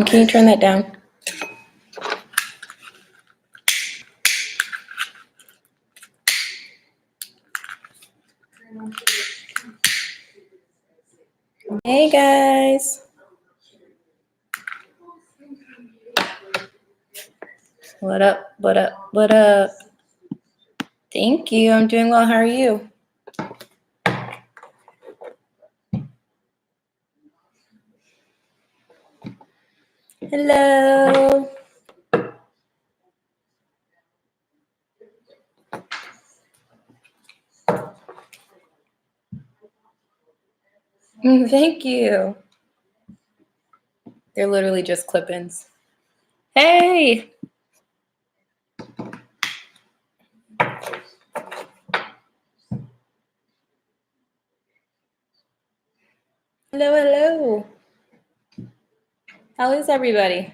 Can you turn that down? Hey guys. What up? What up? What up? Thank you. I'm doing well. How are you? Hello. Thank you. They're literally just clip-ins. Hey. Hello, hello. How is everybody?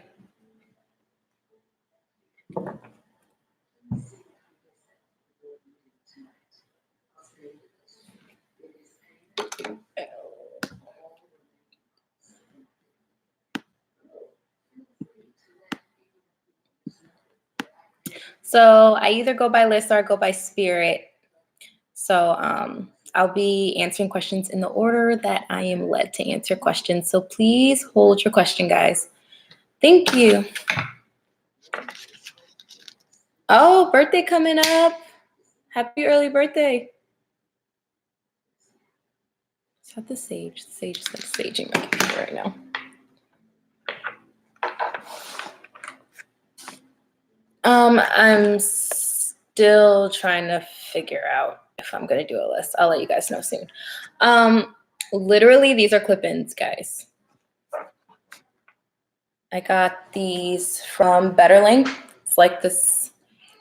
So I either go by list or I go by spirit. So I'll be answering questions in the order that I am led to answer questions. So please hold your question, guys. Thank you. Oh, birthday coming up. Happy early birthday. Is that the sage? The sage is like saging my computer right now. I'm still trying to figure out if I'm gonna do a list. I'll let you guys know soon. Literally, these are clip-ins, guys. I got these from Betterling. It's like this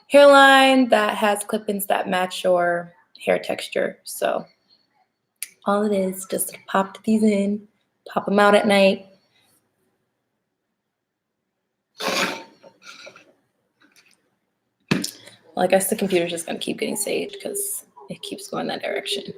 hairline that has clip-ins that match your hair texture. So all it is, just pop these in, pop them out at night. Well, I guess the computer's just gonna keep getting sage because it keeps going that direction.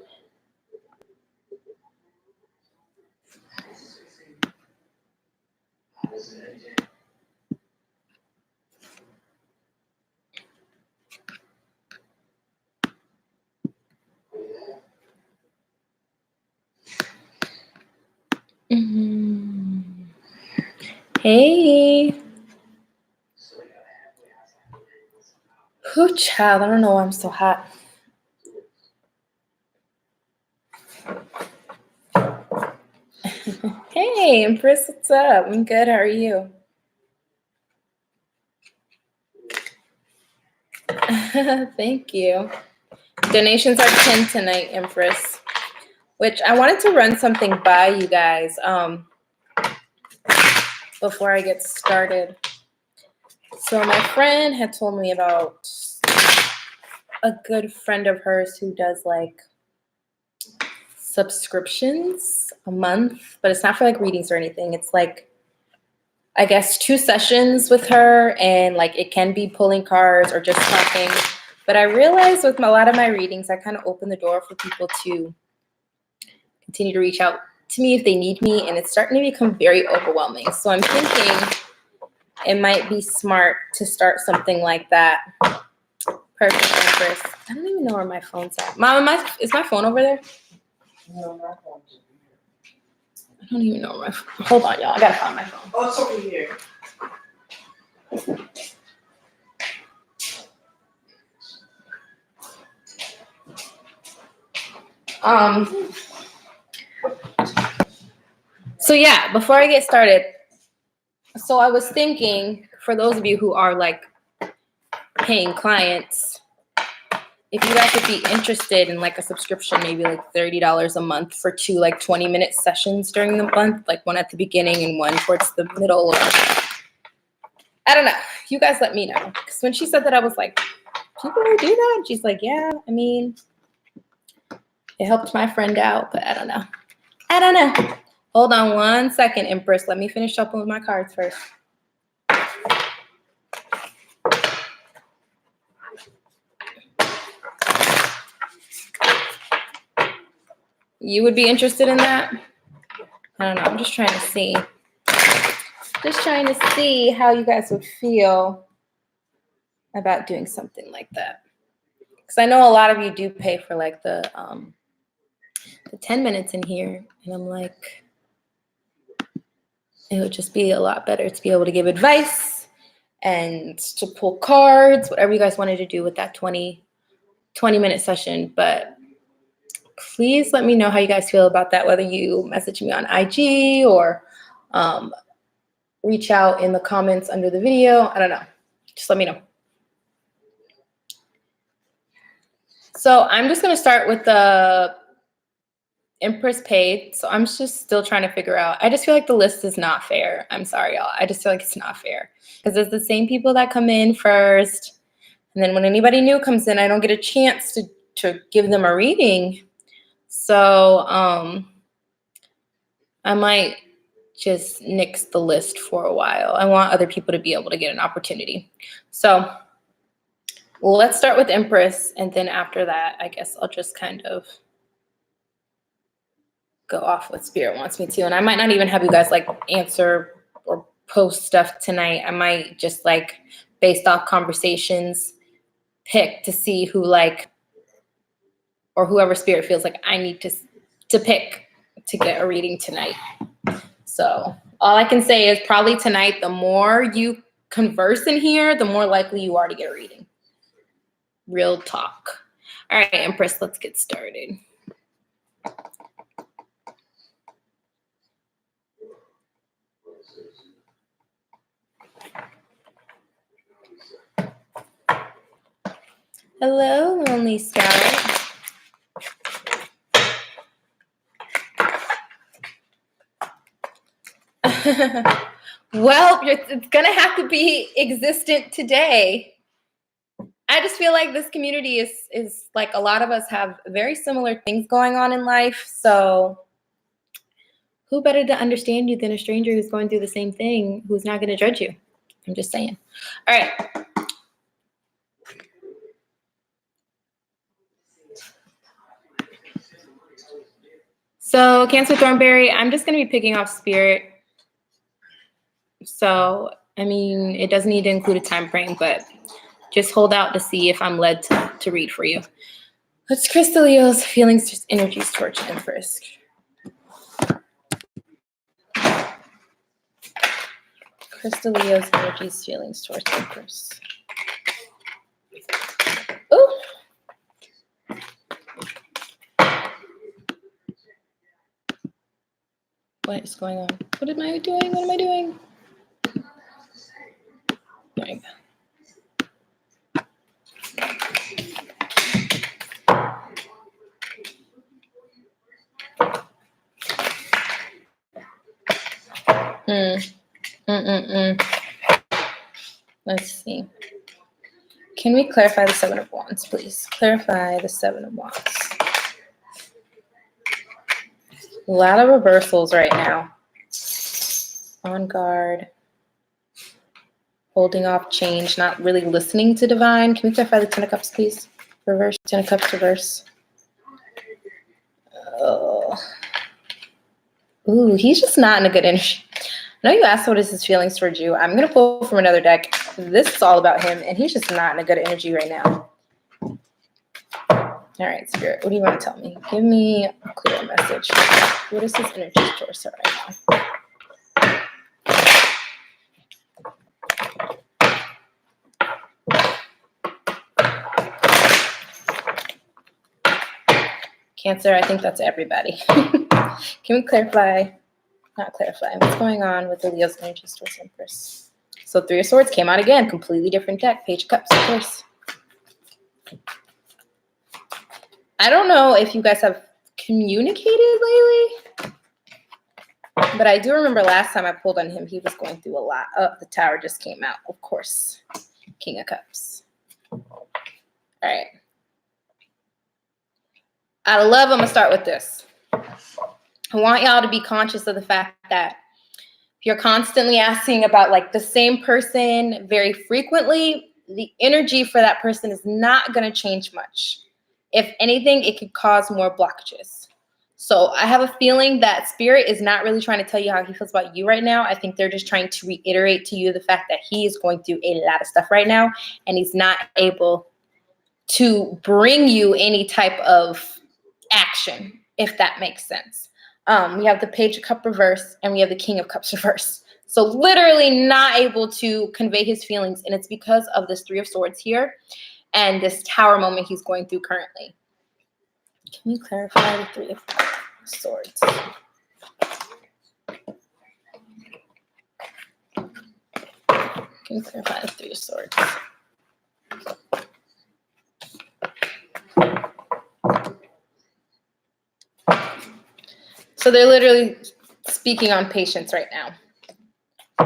Hey. Whew, child, I don't know why I'm so hot. Hey, Empress, what's up? I'm good, how are you? Thank you. Donations are 10 tonight, Empress. Which I wanted to run something by you guys before I get started. So my friend had told me about a good friend of hers who does like subscriptions a month, but it's not for like readings or anything. It's like, I guess, 2 sessions with her, and like it can be pulling cards or just talking. But I realized with a lot of my readings, I kind of open the door for people to continue to reach out to me if they need me, and it's starting to become very overwhelming. So I'm thinking it might be smart to start something like that. Perfect, Empress. I don't even know where my phone's at. Mom, is my phone over there? No, my phone's over here. I don't even know where my phone. Hold on, y'all. I gotta find my phone. Oh, it's over here. So yeah, before I get started, so I was thinking, for those of you who are like paying clients, if you guys would be interested in like a subscription, maybe like $30 a month for 2 like 20-minute sessions during the month, like one at the beginning and one towards the middle, or I don't know. You guys let me know. Because when she said that, I was like, people who do that? And she's like, yeah, I mean, it helped my friend out, but I don't know. I don't know. Hold on one second, Empress. Let me finish shuffling with my cards first. You would be interested in that? I don't know. I'm just trying to see. Just trying to see how you guys would feel about doing something like that. Because I know a lot of you do pay for like the 10 minutes in here. And I'm like, it would just be a lot better to be able to give advice and to pull cards, whatever you guys wanted to do with that 20-minute session. But please let me know how you guys feel about that, whether you message me on IG or reach out in the comments under the video. I don't know. Just let me know. So I'm just going to start with the Empress paid. So I'm just still trying to figure out. I just feel like the list is not fair. I'm sorry, y'all. I just feel like it's not fair because it's the same people that come in first. And then when anybody new comes in, I don't get a chance to give them a reading. So I might just nix the list for a while. I want other people to be able to get an opportunity. So let's start with Empress. And then after that, I guess I'll just kind of go off what Spirit wants me to. And I might not even have you guys like answer or post stuff tonight. I might just like based off conversations pick to see who like, or whoever Spirit feels like I need to pick to get a reading tonight. So all I can say is probably tonight, the more you converse in here, the more likely you are to get a reading. Real talk. All right, Empress, let's get started. Hello, Lonely Scout. Well, it's gonna have to be existent today. I just feel like this community is like a lot of us have very similar things going on in life. So who better to understand you than a stranger who's going through the same thing, who's not gonna judge you? I'm just saying. All right. So Cancer Thornberry, I'm just gonna be picking off Spirit. So, I mean, it doesn't need to include a time frame, but just hold out to see if I'm led to read for you. Let's Crystal Leo's feelings, just energies towards Empress. Crystal Leo's energies, feelings towards Empress. Oh. What is going on? What am I doing? What am I doing? There you go. Let's see. Can we clarify the Seven of Wands, please? Clarify the Seven of Wands. A lot of reversals right now. On guard. Holding off change, not really listening to divine. Can we clarify the Ten of Cups, please? Reverse, Ten of Cups, reverse. Oh. Ooh, he's just not in a good energy. I know you asked what is his feelings towards you. I'm going to pull from another deck. This is all about him, and he's just not in a good energy right now. All right, Spirit, what do you want to tell me? Give me a clear message. What is his energy towards her right now? Cancer, I think that's everybody. Can we clarify? Not clarify. What's going on with the Leo's energies towards Empress? So Three of Swords came out again. Completely different deck. Page of Cups, of course. I don't know if you guys have communicated lately, but I do remember last time I pulled on him, he was going through a lot. Oh, the Tower just came out, of course. King of Cups. All right. Out of love, I'm going to start with this. I want y'all to be conscious of the fact that if you're constantly asking about like the same person very frequently, the energy for that person is not going to change much. If anything, it could cause more blockages. So I have a feeling that Spirit is not really trying to tell you how he feels about you right now. I think they're just trying to reiterate to you the fact that he is going through a lot of stuff right now, and he's not able to bring you any type of action, if that makes sense. We have the Page of Cups reverse, and we have the King of Cups reverse. So literally not able to convey his feelings, and it's because of this Three of Swords here and this Tower moment he's going through currently. Can you clarify the Three of Swords? Can you clarify the Three of Swords? So they're literally speaking on patience right now.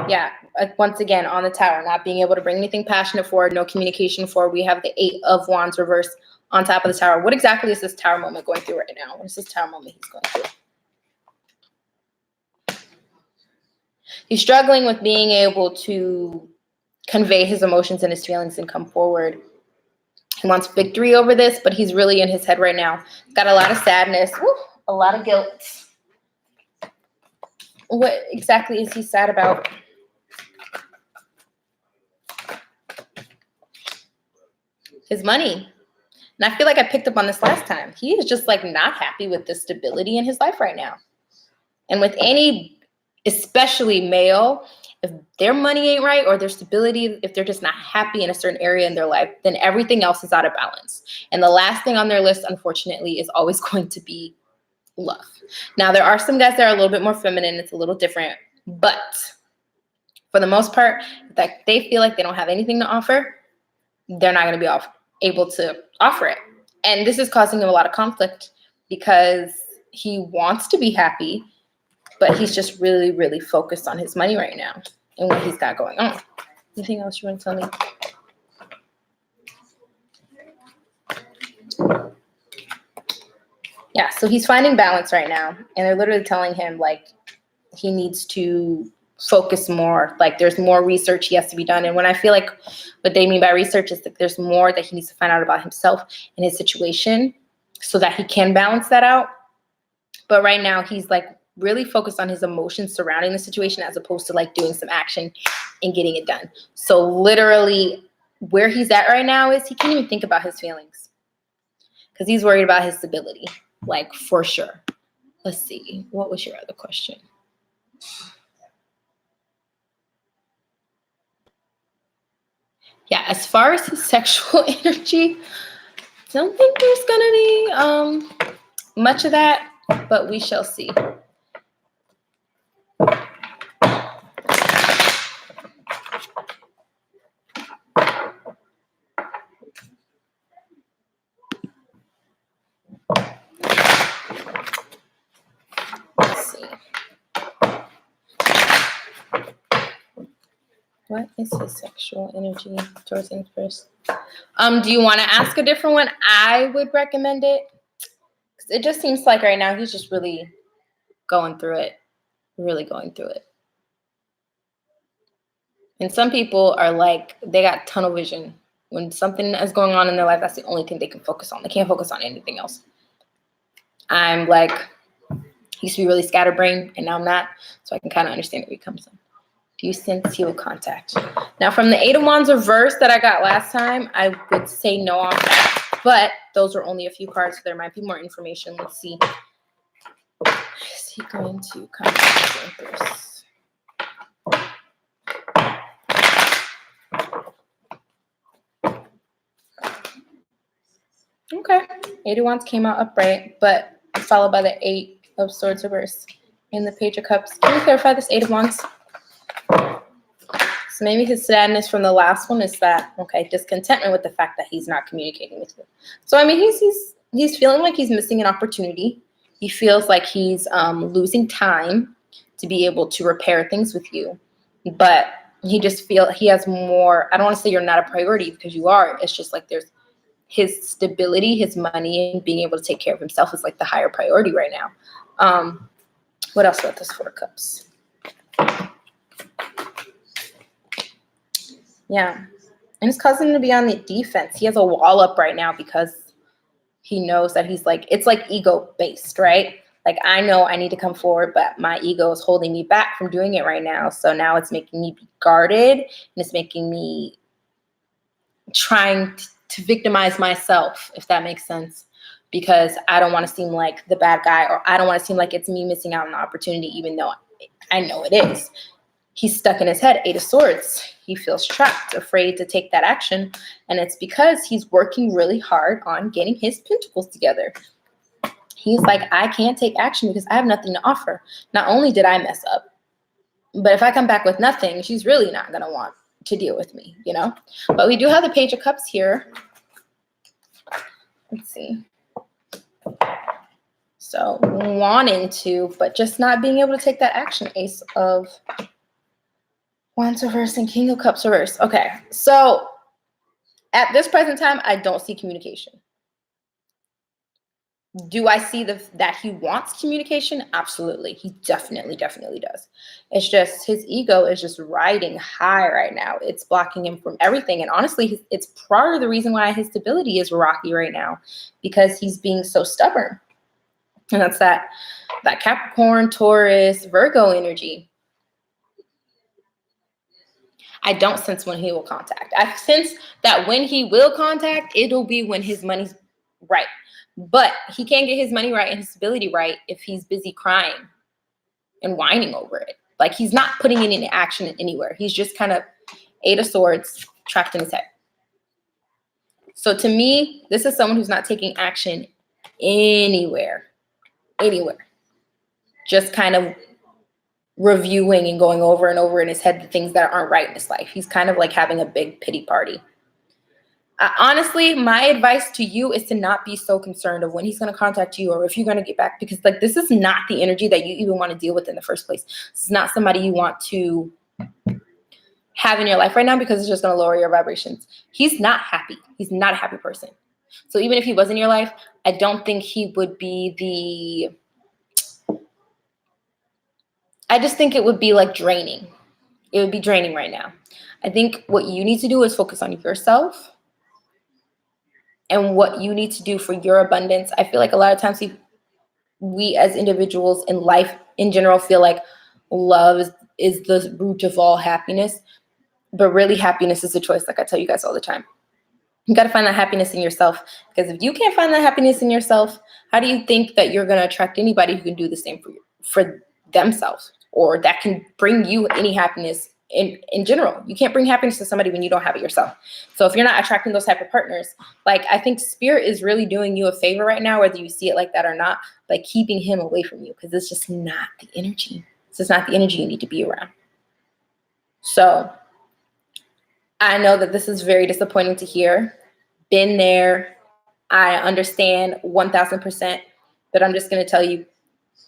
Yeah, once again, on the Tower, not being able to bring anything passionate forward, no communication forward. We have the Eight of Wands reversed on top of the Tower. What exactly is this Tower moment going through right now? What is this Tower moment he's going through? He's struggling with being able to convey his emotions and his feelings and come forward. He wants victory over this, but he's really in his head right now. He's got a lot of sadness, a lot of guilt. What exactly is he sad about? His money. And I feel like I picked up on this last time. He is just like not happy with the stability in his life right now. And with any, especially male, if their money ain't right or their stability, if they're just not happy in a certain area in their life, then everything else is out of balance. And the last thing on their list, unfortunately, is always going to be love. Now, there are some guys that are a little bit more feminine. It's a little different. But for the most part, if they feel like they don't have anything to offer, they're not going to be able to offer it. And this is causing him a lot of conflict because he wants to be happy, but he's just really, really focused on his money right now and what he's got going on. Anything else you want to tell me? Yeah, so he's finding balance right now. And they're literally telling him, like, he needs to focus more. Like, there's more research he has to be done. And when I feel like what they mean by research is that there's more that he needs to find out about himself and his situation so that he can balance that out. But right now, he's, like, really focused on his emotions surrounding the situation as opposed to, like, doing some action and getting it done. So literally where he's at right now is he can't even think about his feelings because he's worried about his stability, like, for sure. Let's see. What was your other question? Yeah, as far as his sexual energy, I don't think there's gonna be much of that, but we shall see. Let's see. What is his sexual energy towards him first? Do you want to ask a different one? I would recommend it. It just seems like right now he's just really going through it. Really going through it. And some people are like, they got tunnel vision. When something is going on in their life, that's the only thing they can focus on. They can't focus on anything else. I'm like, used to be really scatterbrained, and now I'm not. So I can kind of understand where he comes from. Do you sense he will contact? Now, from the Eight of Wands reverse that I got last time, I would say no on that. But those were only a few cards, so there might be more information. Let's see. Is he going to contact the Empress? Okay. Eight of Wands came out upright, but followed by the Eight of Swords reverse and the Page of Cups. Can you clarify this Eight of Wands? So maybe his sadness from the last one is that, okay, discontentment with the fact that he's not communicating with you. So, I mean, he's feeling like he's missing an opportunity. He feels like he's losing time to be able to repair things with you. But he has more, I don't want to say you're not a priority because you are. It's just like there's his stability, his money, and being able to take care of himself is like the higher priority right now. What else about this Four of Cups? Yeah. And it's causing him to be on the defense. He has a wall up right now because he knows that he's like, it's like ego based, right? Like, I know I need to come forward, but my ego is holding me back from doing it right now. So now it's making me be guarded, and it's making me trying to victimize myself, if that makes sense, because I don't want to seem like the bad guy, or I don't want to seem like it's me missing out on the opportunity, even though I know it is. He's stuck in his head, 8 of Swords. He feels trapped, afraid to take that action. And it's because he's working really hard on getting his pentacles together. He's like, I can't take action because I have nothing to offer. Not only did I mess up, but if I come back with nothing, she's really not going to want to deal with me, you know? But we do have the Page of Cups here. Let's see. So wanting to, but just not being able to take that action. Ace of Wands reverse and King of Cups reverse. Okay, so at this present time, I don't see communication. Do I see that he wants communication? Absolutely. He definitely does. It's just his ego is just riding high right now. It's blocking him from everything. And honestly, it's part of the reason why his stability is rocky right now, because he's being so stubborn. And that's that Capricorn, Taurus, Virgo energy. I don't sense when he will contact. I sense that when he will contact, it'll be when his money's right. But he can't get his money right and his stability right if he's busy crying and whining over it. Like, he's not putting it into action anywhere. He's just kind of 8 of Swords trapped in his head. So to me, this is someone who's not taking action anywhere. Just kind of reviewing and going over and over in his head the things that aren't right in his life. He's kind of like having a big pity party. Honestly, my advice to you is to not be so concerned of when he's going to contact you or if you're going to get back, because like, this is not the energy that you even want to deal with in the first place. It's not somebody you want to have in your life right now, because it's just going to lower your vibrations. He's not happy. He's not a happy person. So even if he was in your life, I don't think he would be I just think it would be like draining. It would be draining right now. I think what you need to do is focus on yourself and what you need to do for your abundance. I feel like a lot of times we as individuals in life in general feel like love is the root of all happiness, but really happiness is a choice, like I tell you guys all the time. You got to find that happiness in yourself, because if you can't find that happiness in yourself, how do you think that you're going to attract anybody who can do the same for themselves, or that can bring you any happiness in general? You can't bring happiness to somebody when you don't have it yourself. So if you're not attracting those type of partners, like, I think Spirit is really doing you a favor right now, whether you see it like that or not, by keeping him away from you, because it's just not the energy. It's just not the energy you need to be around. So I know that this is very disappointing to hear. Been there. I understand 1000%, but I'm just going to tell you,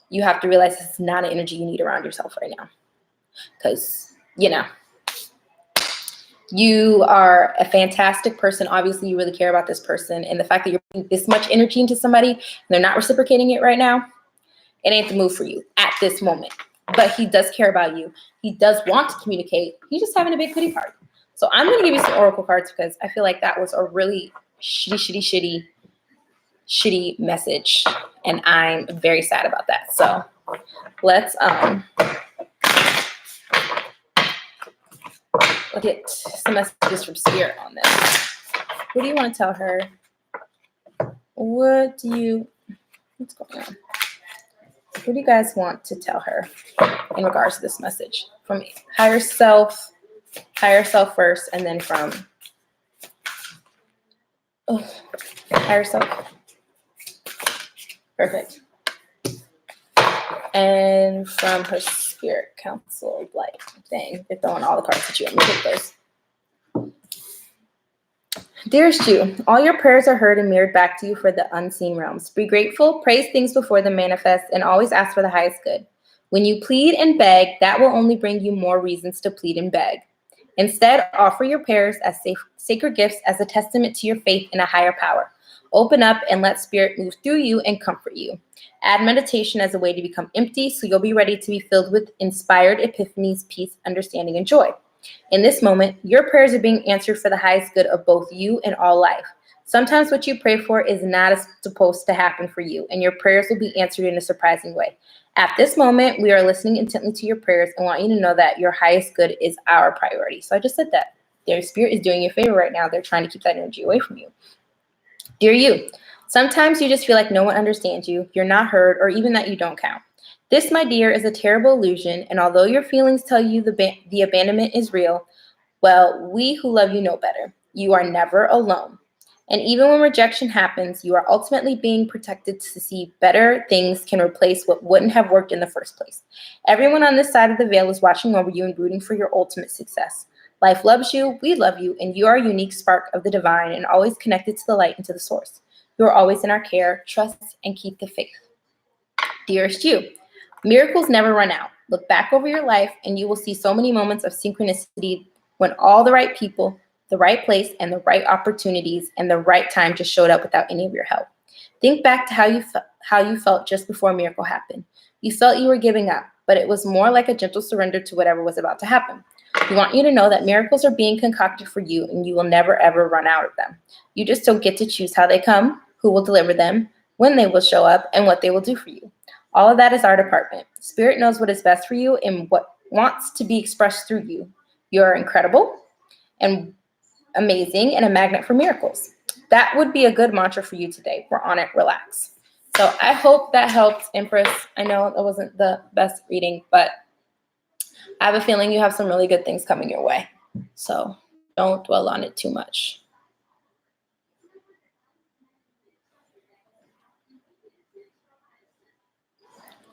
you have to realize it's not an energy you need around yourself right now. Because, you are a fantastic person. Obviously, you really care about this person. And the fact that you're putting this much energy into somebody and they're not reciprocating it right now, it ain't the move for you at this moment. But he does care about you. He does want to communicate. He's just having a big pity party. So I'm going to give you some oracle cards, because I feel like that was a really shitty message. And I'm very sad about that. So let's get some messages from Spirit on this. What do you want to tell her? What's going on? What do you guys want to tell her in regards to this message from higher self first, and then from higher self? Perfect. And from her Spirit Council of Light. Dang, they're throwing all the cards at you. I'm gonna take those. Dearest you, all your prayers are heard and mirrored back to you for the unseen realms. Be grateful, praise things before them manifest, and always ask for the highest good. When you plead and beg, that will only bring you more reasons to plead and beg. Instead, offer your prayers as sacred gifts, as a testament to your faith in a higher power. Open up and let Spirit move through you and comfort you. Add meditation as a way to become empty, so you'll be ready to be filled with inspired epiphanies, peace, understanding, and joy. In this moment, your prayers are being answered for the highest good of both you and all life. Sometimes what you pray for is not supposed to happen for you, and your prayers will be answered in a surprising way. At this moment, we are listening intently to your prayers and want you to know that your highest good is our priority. So I just said that. Their spirit is doing you a favor right now. They're trying to keep that energy away from you. Dear you, sometimes you just feel like no one understands you, you're not heard, or even that you don't count. This, my dear, is a terrible illusion, and although your feelings tell you the abandonment is real, well, we who love you know better. You are never alone. And even when rejection happens, you are ultimately being protected to see better things can replace what wouldn't have worked in the first place. Everyone on this side of the veil is watching over you and rooting for your ultimate success. Life loves you, we love you, and you are a unique spark of the divine and always connected to the light and to the source. You are always in our care. Trust and keep the faith. Dearest you, miracles never run out. Look back over your life and you will see so many moments of synchronicity when all the right people, the right place, and the right opportunities and the right time just showed up without any of your help. Think back to how you felt just before a miracle happened. You felt you were giving up, but it was more like a gentle surrender to whatever was about to happen. We want you to know that miracles are being concocted for you and you will never ever run out of them. You just don't get to choose how they come, who will deliver them, when they will show up, and what they will do for you. All of that is our department. Spirit knows what is best for you and what wants to be expressed through you. You are incredible and amazing and a magnet for miracles. That would be a good mantra for you today. We're on it. Relax. So I hope that helped, Empress. I know it wasn't the best reading, but I have a feeling you have some really good things coming your way. So don't dwell on it too much.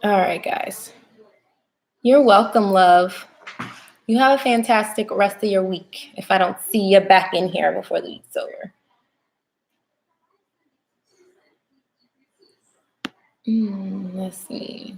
All right, guys. You're welcome, love. You have a fantastic rest of your week if I don't see you back in here before the week's over. Let's see.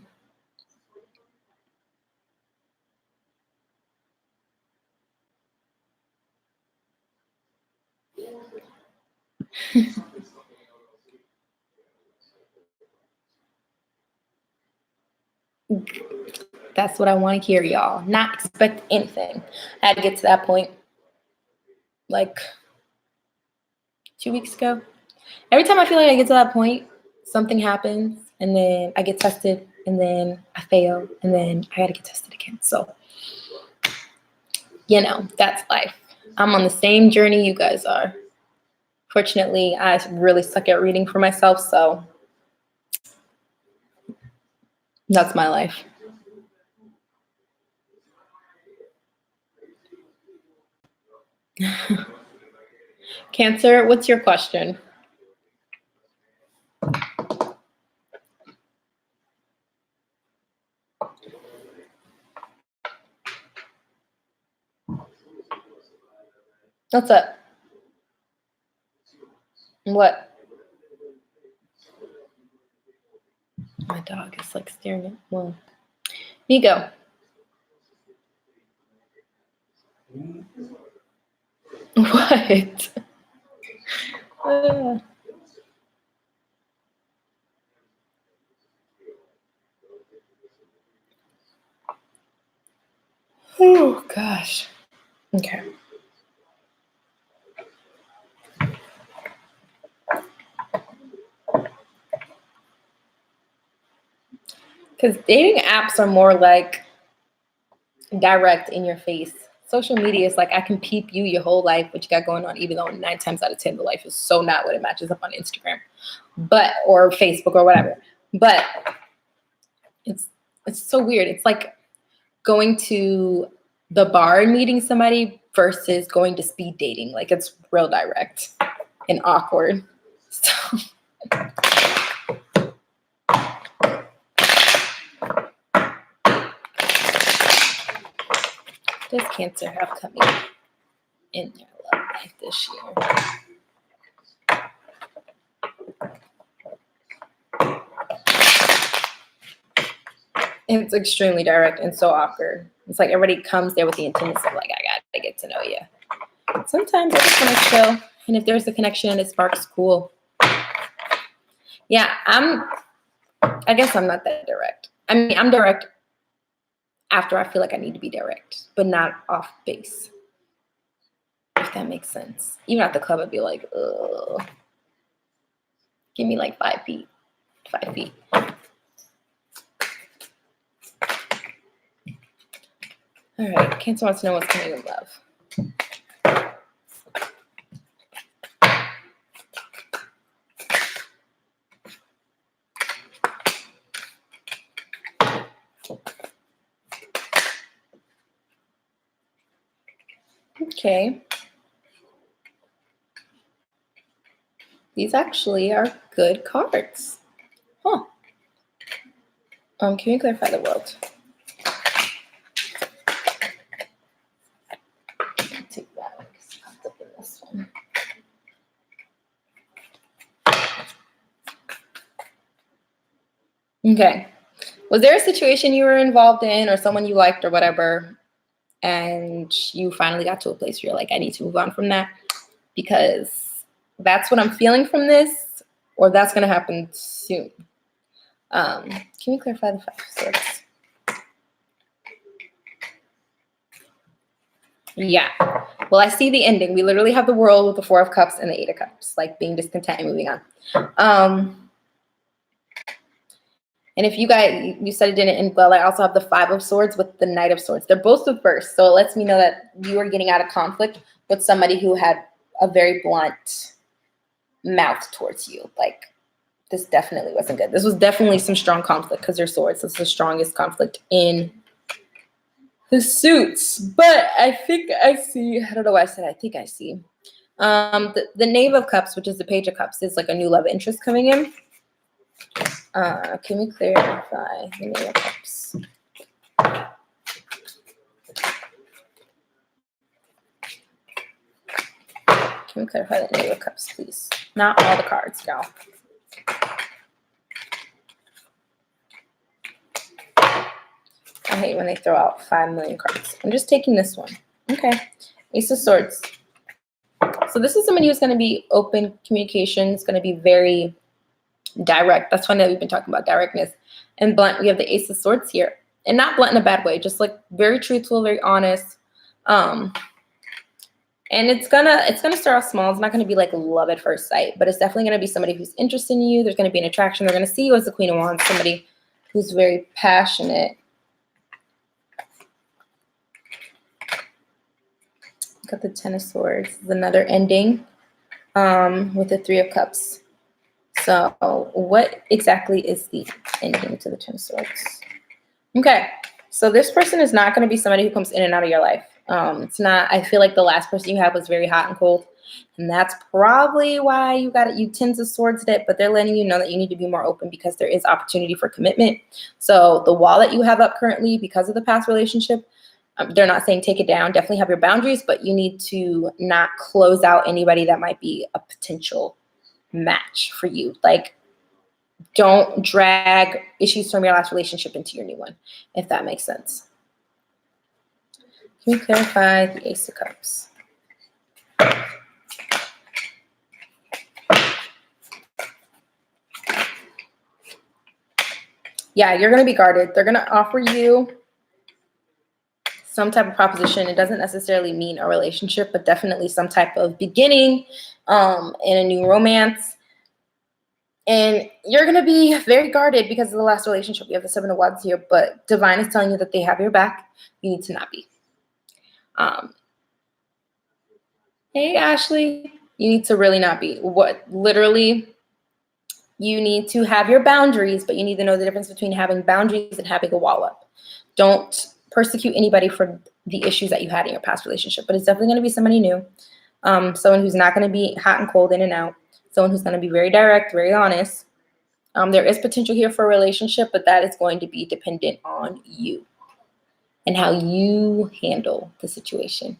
That's what I want to hear, y'all. Not expect anything. I had to get to that point like 2 weeks ago. Every time I feel like I get to that point, something happens, and then I get tested, and then I fail, and then I got to get tested again. So, that's life. I'm on the same journey you guys are. Fortunately, I really suck at reading for myself, so that's my life. Cancer, what's your question? What's up? What? My dog is like staring at one. Nico. What? Oh, gosh. Okay. Because dating apps are more like direct in your face. Social media is like I can peep you your whole life, what you got going on, even though 9 times out of 10 the life is so not what it matches up on Instagram, or Facebook or whatever. But it's so weird. It's like going to the bar and meeting somebody versus going to speed dating. Like it's real direct and awkward. So does Cancer have coming in their love life this year? It's extremely direct and so awkward. It's like everybody comes there with the intention of like, I gotta get to know you. Sometimes I just want to chill, and if there's a connection and it sparks, cool. Yeah, I guess I'm not that direct. I mean, I'm direct after I feel like I need to be direct, but not off base. If that makes sense. Even at the club, I'd be like, ugh. Give me like 5 feet. 5 feet. All right, Cancer wants to know what's coming in love. Okay. These actually are good cards. Huh. Can you clarify the world? Take that one because it's popped up in this one. Okay. Was there a situation you were involved in or someone you liked or whatever, and you finally got to a place where you're like, I need to move on from that because that's what I'm feeling from this, or that's going to happen soon? Can you clarify the 5 of Swords? Yeah. Well, I see the ending. We literally have the World with the 4 of Cups and the 8 of Cups, like being discontent and moving on. And if you guys, you said it didn't end well, I also have the 5 of Swords with the Knight of Swords. They're both reversed. So it lets me know that you are getting out of conflict with somebody who had a very blunt mouth towards you. Like, this definitely wasn't good. This was definitely some strong conflict because they're swords. This is the strongest conflict in the suits. But I think I see, I don't know why I said I think I see. The Knave of Cups, which is the Page of Cups, is like a new love interest coming in. Can we clarify the Knave of Cups? Can we clarify the Knave of Cups, please? Not all the cards, y'all. I hate when they throw out 5 million cards. I'm just taking this one. Okay. Ace of Swords. So this is somebody who's going to be open communication. It's going to be very direct. That's one that we've been talking about, directness. And blunt, we have the Ace of Swords here. And not blunt in a bad way, just like very truthful, very honest. And it's gonna start off small. It's not gonna be like love at first sight, but it's definitely gonna be somebody who's interested in you. There's gonna be an attraction. They're gonna see you as the Queen of Wands, somebody who's very passionate. Got the 10 of Swords. This is another ending with the 3 of Cups. So what exactly is the ending to the 10 of Swords? Okay, so this person is not going to be somebody who comes in and out of your life. It's not, I feel like the last person you had was very hot and cold. And that's probably why you got it. You 10s of Swords it, but they're letting you know that you need to be more open because there is opportunity for commitment. So the wall that you have up currently because of the past relationship, they're not saying take it down. Definitely have your boundaries, but you need to not close out anybody that might be a potential match for you. Like, don't drag issues from your last relationship into your new one, if that makes sense. Can we clarify the Ace of Cups? Yeah, you're going to be guarded. They're going to offer you some type of proposition. It doesn't necessarily mean a relationship, but definitely some type of beginning in a new romance. And you're going to be very guarded because of the last relationship. You have the 7 of Wands here, but Divine is telling you that they have your back. You need to not be. Hey, Ashley, you need to really not be. Literally, you need to have your boundaries, but you need to know the difference between having boundaries and having a wall up. Don't persecute anybody for the issues that you had in your past relationship, but it's definitely going to be somebody new. Someone who's not going to be hot and cold in and out. Someone who's going to be very direct, very honest. There is potential here for a relationship, but that is going to be dependent on you and how you handle the situation.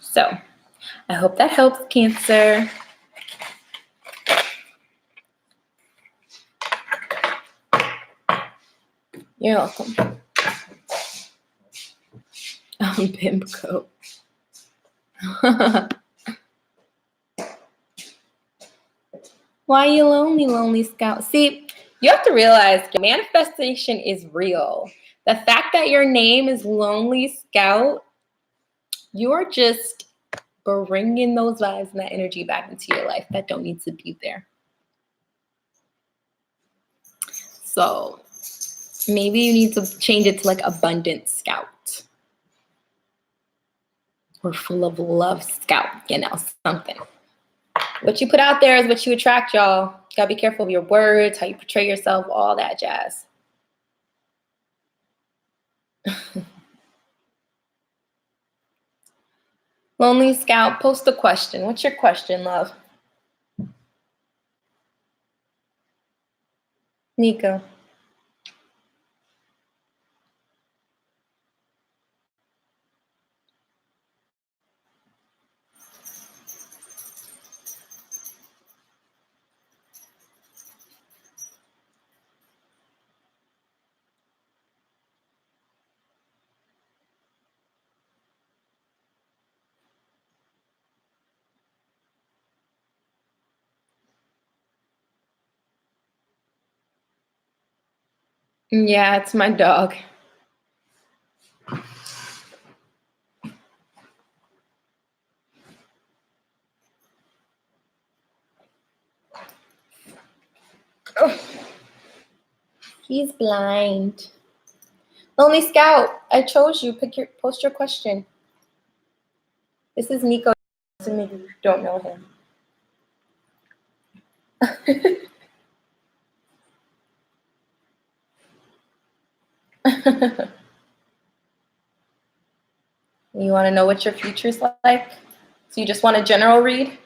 So I hope that helps, Cancer. You're welcome. Bimco. Why are you lonely, lonely scout? See, you have to realize manifestation is real. The fact that your name is Lonely Scout, you're just bringing those vibes and that energy back into your life that don't need to be there. So maybe you need to change it to like Abundant Scout or Full of Love Scout, something. What you put out there is what you attract, y'all. Gotta be careful of your words, how you portray yourself, all that jazz. Lonely Scout, post a question. What's your question, love? Nico. Yeah, it's my dog. Oh, he's blind. Lonely Scout, I chose you. Post your question. This is Nico. So maybe you don't know him. You want to know what your future's like? So you just want a general read?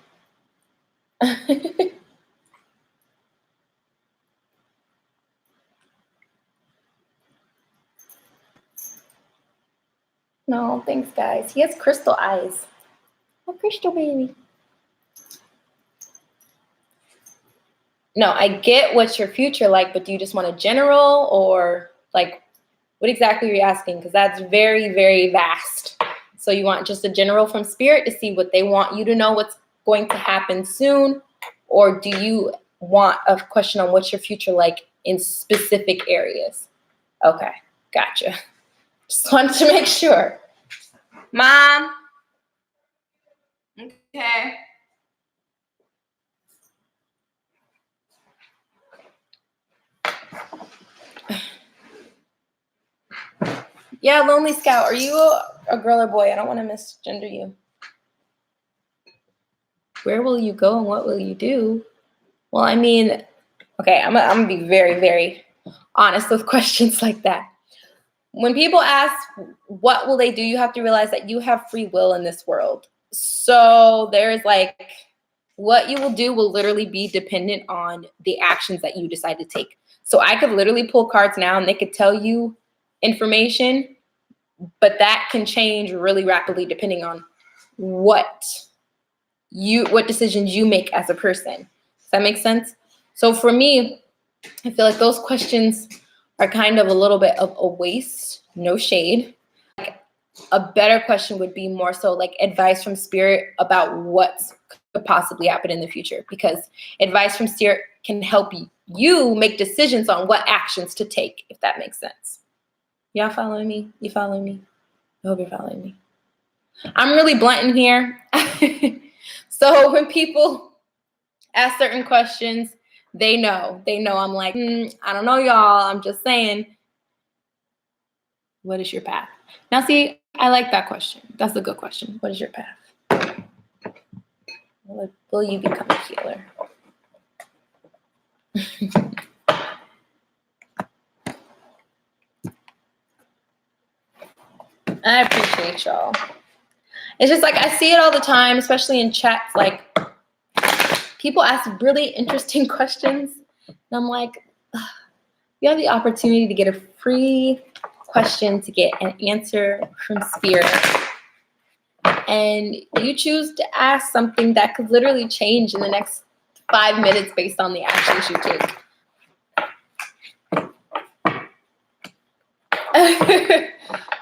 No, thanks, guys. He has crystal eyes. Oh, crystal baby. No, I get what's your future like, but do you just want a general or like what exactly are you asking? Because that's very, very vast. So you want just a general from spirit to see what they want you to know what's going to happen soon? Or do you want a question on what's your future like in specific areas? Okay, gotcha. Just wanted to make sure. Mom? Okay. Yeah, Lonely Scout, are you a girl or boy? I don't want to misgender you. Where will you go and what will you do? Well, I mean, okay, I'm gonna be very, very honest with questions like that. When people ask, what will they do? You have to realize that you have free will in this world. So there's like, what you will do will literally be dependent on the actions that you decide to take. So I could literally pull cards now and they could tell you information, but that can change really rapidly depending on what decisions you make as a person. Does that make sense? So for me, I feel like those questions are kind of a little bit of a waste, no shade. Like a better question would be more so like advice from spirit about what could possibly happen in the future, because advice from spirit can help you make decisions on what actions to take, if that makes sense. Y'all following me? You following me? I hope you're following me. I'm really blunt in here. So when people ask certain questions, they know I'm like, I don't know, y'all. I'm just saying, what is your path? Now, see, I like that question. That's a good question. What is your path? Will you become a healer? I appreciate y'all. It's just like I see it all the time, especially in chats. Like people ask really interesting questions, and I'm like, you have the opportunity to get a free question, to get an answer from spirit, and you choose to ask something that could literally change in the next 5 minutes based on the actions you take.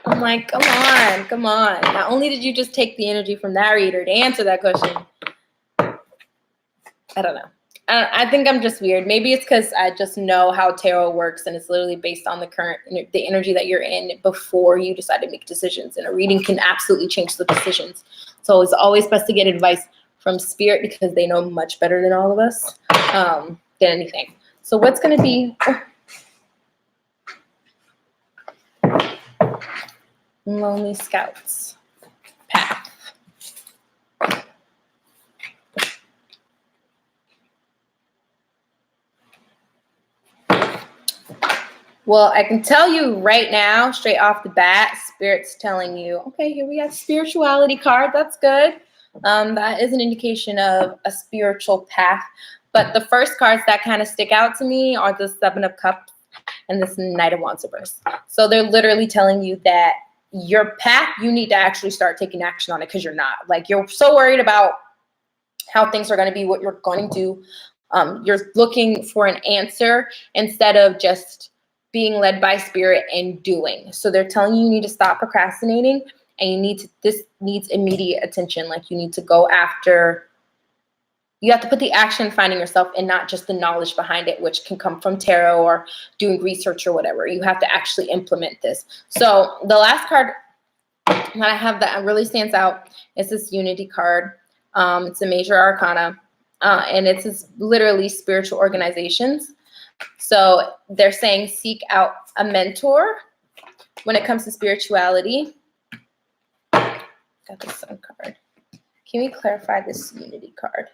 I'm like, come on. Not only did you just take the energy from that reader to answer that question, I don't know. I think I'm just weird. Maybe it's because I just know how tarot works, and it's literally based on the energy that you're in before you decide to make decisions. And a reading can absolutely change the decisions. So it's always best to get advice from spirit because they know much better than all of us than anything. So what's going to be Lonely Scouts path? Well, I can tell you right now, straight off the bat, Spirit's telling you, okay, here we have spirituality card. That's good. That is an indication of a spiritual path. But the first cards that kind of stick out to me are the Seven of Cups and this Knight of Wands reverse. So they're literally telling you that your path, you need to actually start taking action on it because you're not. Like, you're so worried about how things are going to be, what you're going to do. You're looking for an answer instead of just being led by spirit and doing. So they're telling you need to stop procrastinating, and this needs immediate attention. Like, you need to go after, you have to put the action in finding yourself and not just the knowledge behind it, which can come from tarot or doing research or whatever. You have to actually implement this. So the last card that I have that really stands out is this Unity card. It's a major arcana, and it's literally spiritual organizations. So they're saying seek out a mentor when it comes to spirituality. Got the Sun card. Can we clarify this Unity card?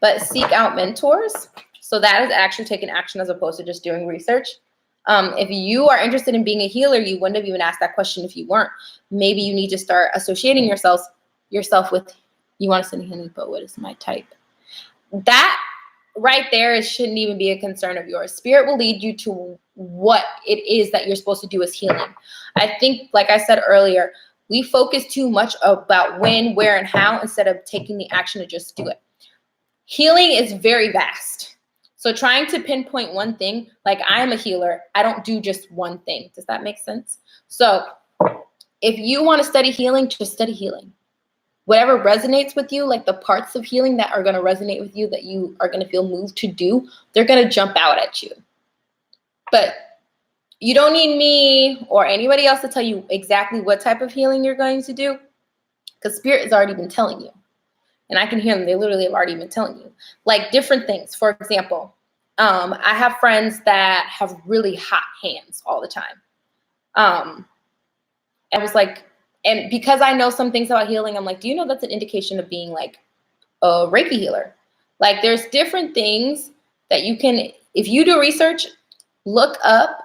But seek out mentors. So that is actually taking action as opposed to just doing research. If you are interested in being a healer, you wouldn't have even asked that question if you weren't. Maybe you need to start associating yourself with, you want to send a healing, but what is my type? That right there, it shouldn't even be a concern of yours. Spirit will lead you to what it is that you're supposed to do as healing. I think, like I said earlier, we focus too much about when, where, and how instead of taking the action to just do it. Healing is very vast. So trying to pinpoint one thing, like I am a healer, I don't do just one thing. Does that make sense? So if you want to study healing, just study healing. Whatever resonates with you, like the parts of healing that are going to resonate with you, that you are going to feel moved to do, they're going to jump out at you. But you don't need me or anybody else to tell you exactly what type of healing you're going to do, because Spirit has already been telling you. And I can hear them. They literally have already been telling you. Like different things. For example, I have friends that have really hot hands all the time. I was like, and because I know some things about healing, I'm like, do you know that's an indication of being like a Reiki healer? Like there's different things that you can, if you do research, look up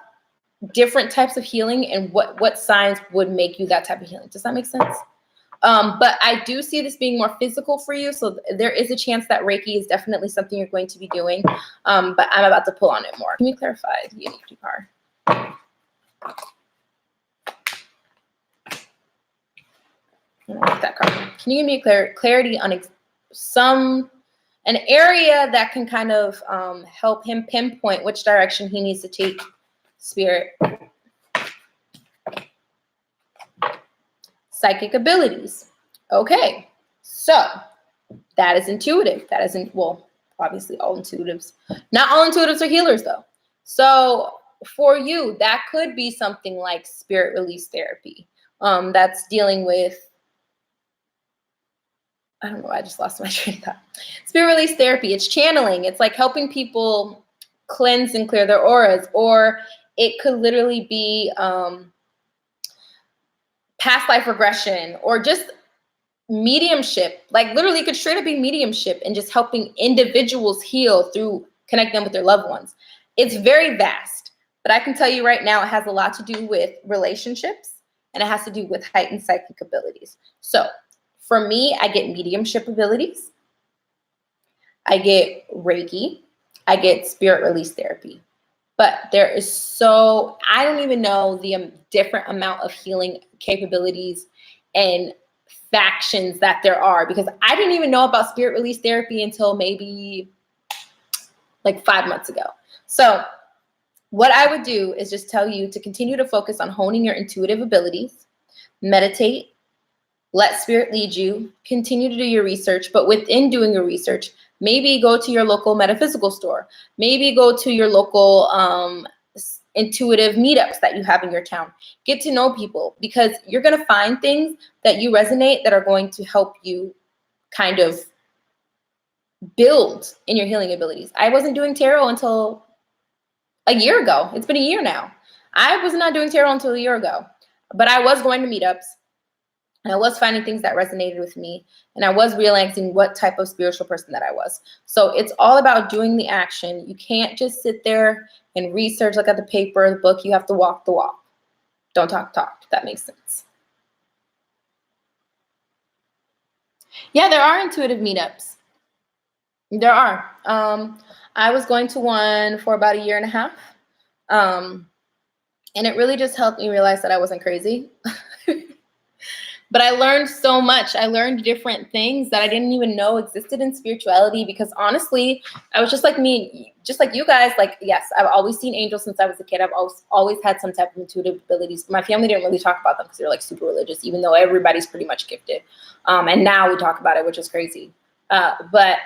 different types of healing and what signs would make you that type of healing. Does that make sense? But I do see this being more physical for you. So there is a chance that Reiki is definitely something you're going to be doing. But I'm about to pull on it more. Can you clarify the Unity card? That card. Can you give me clarity on an area that can kind of help him pinpoint which direction he needs to take, Spirit? Psychic abilities. Okay, so that is intuitive. That isn't, well, obviously all intuitives. Not all intuitives are healers though. So for you, that could be something like spirit release therapy. That's dealing with, I don't know, I just lost my train of thought. Spirit release therapy, it's channeling. It's like helping people cleanse and clear their auras. Or it could literally be past life regression, or just mediumship. Like literally it could straight up be mediumship and just helping individuals heal through connecting them with their loved ones. It's very vast, but I can tell you right now, it has a lot to do with relationships and it has to do with heightened psychic abilities. So for me, I get mediumship abilities. I get Reiki. I get spirit release therapy. But there is I don't even know the different amount of healing capabilities and factions that there are, because I didn't even know about spirit release therapy until maybe like 5 months ago. So what I would do is just tell you to continue to focus on honing your intuitive abilities, meditate, let spirit lead you, continue to do your research, but within doing your research, Maybe go to your local metaphysical store. Maybe go to your local intuitive meetups that you have in your town. Get to know people, because you're going to find things that you resonate that are going to help you kind of build in your healing abilities. I wasn't doing tarot until a year ago. It's been a year now. I was not doing tarot until a year ago, but I was going to meetups. And I was finding things that resonated with me. And I was realizing what type of spiritual person that I was. So it's all about doing the action. You can't just sit there and research, look at the paper, the book. You have to walk the walk. Don't talk, if that makes sense. Yeah, there are intuitive meetups. There are. I was going to one for about a year and a half. And it really just helped me realize that I wasn't crazy. But I learned so much. I learned different things that I didn't even know existed in spirituality, because honestly, I was just like me, just like you guys. Like, yes, I've always seen angels since I was a kid. I've always had some type of intuitive abilities. My family didn't really talk about them because they're like super religious, even though everybody's pretty much gifted. And now we talk about it, which is crazy. But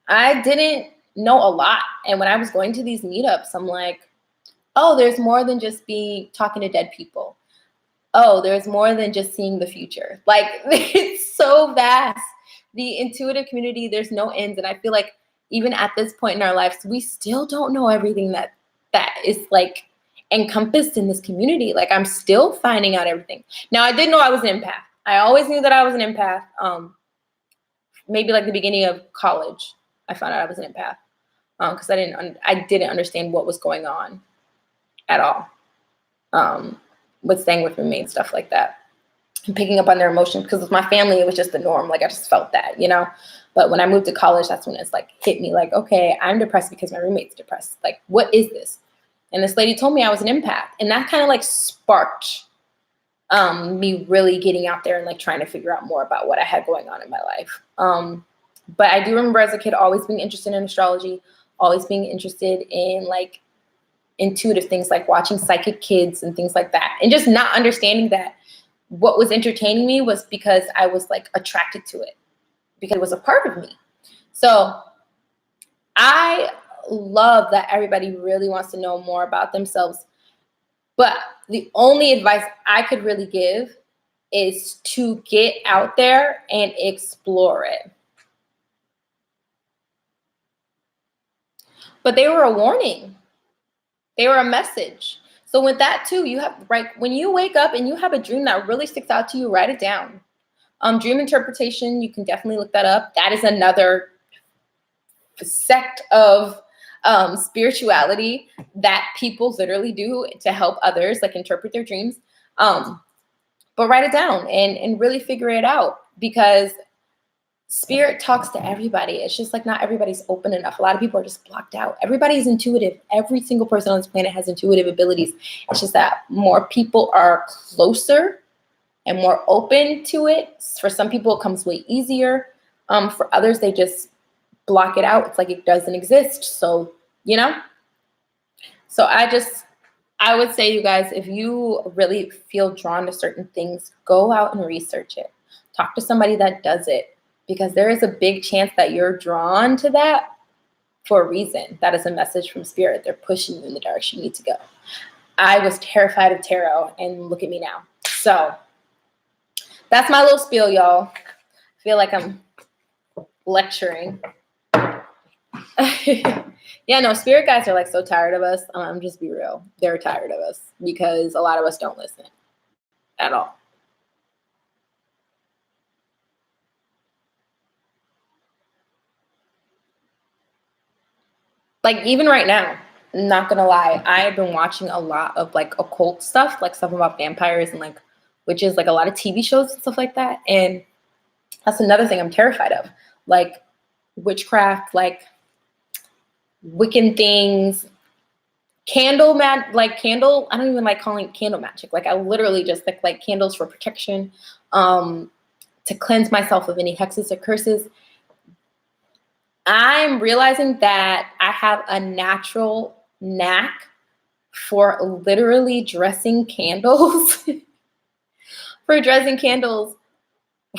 I didn't know a lot. And when I was going to these meetups, I'm like, oh, there's more than just talking to dead people. Oh, there's more than just seeing the future. Like, it's so vast. The intuitive community, there's no ends. And I feel like even at this point in our lives, we still don't know everything that is like encompassed in this community. Like, I'm still finding out everything. Now, I did know I was an empath. I always knew that I was an empath. Maybe like the beginning of college, I found out I was an empath, because I didn't understand what was going on at all. With staying with roommates and stuff like that, and picking up on their emotions, because with my family, it was just the norm. Like, I just felt that, but when I moved to college, that's when it's like hit me like, okay, I'm depressed because my roommate's depressed. Like, what is this? And this lady told me I was an empath, and that kind of like sparked me really getting out there and like trying to figure out more about what I had going on in my life. But I do remember as a kid always being interested in astrology, always being interested in like intuitive things, like watching Psychic Kids and things like that, and just not understanding that what was entertaining me was because I was like attracted to it, because it was a part of me. So I love that everybody really wants to know more about themselves, but the only advice I could really give is to get out there and explore it. But they were a warning. They were a message. So with that too, you have, right, when you wake up and you have a dream that really sticks out to you, write it down. Dream interpretation, you can definitely look that up. That is another sect of spirituality that people literally do to help others, like interpret their dreams. But write it down and really figure it out, because spirit talks to everybody. It's just like not everybody's open enough. A lot of people are just blocked out. Everybody's intuitive. Every single person on this planet has intuitive abilities. It's just that more people are closer and more open to it. For some people, it comes way easier. For others, they just block it out. It's like it doesn't exist. So, So I would say, you guys, if you really feel drawn to certain things, go out and research it. Talk to somebody that does it. Because there is a big chance that you're drawn to that for a reason. That is a message from spirit. They're pushing you in the direction you need to go. I was terrified of tarot, and look at me now. So that's my little spiel, y'all. I feel like I'm lecturing. Yeah, no, spirit guys are like so tired of us. Just be real. They're tired of us because a lot of us don't listen at all. Like, even right now, not gonna lie, I've been watching a lot of like occult stuff, like stuff about vampires and like witches, like a lot of TV shows and stuff like that. And that's another thing I'm terrified of, like witchcraft, like Wiccan things, I don't even like calling it candle magic. Like, I literally just like candles for protection, to cleanse myself of any hexes or curses. I'm realizing that I have a natural knack for literally dressing candles,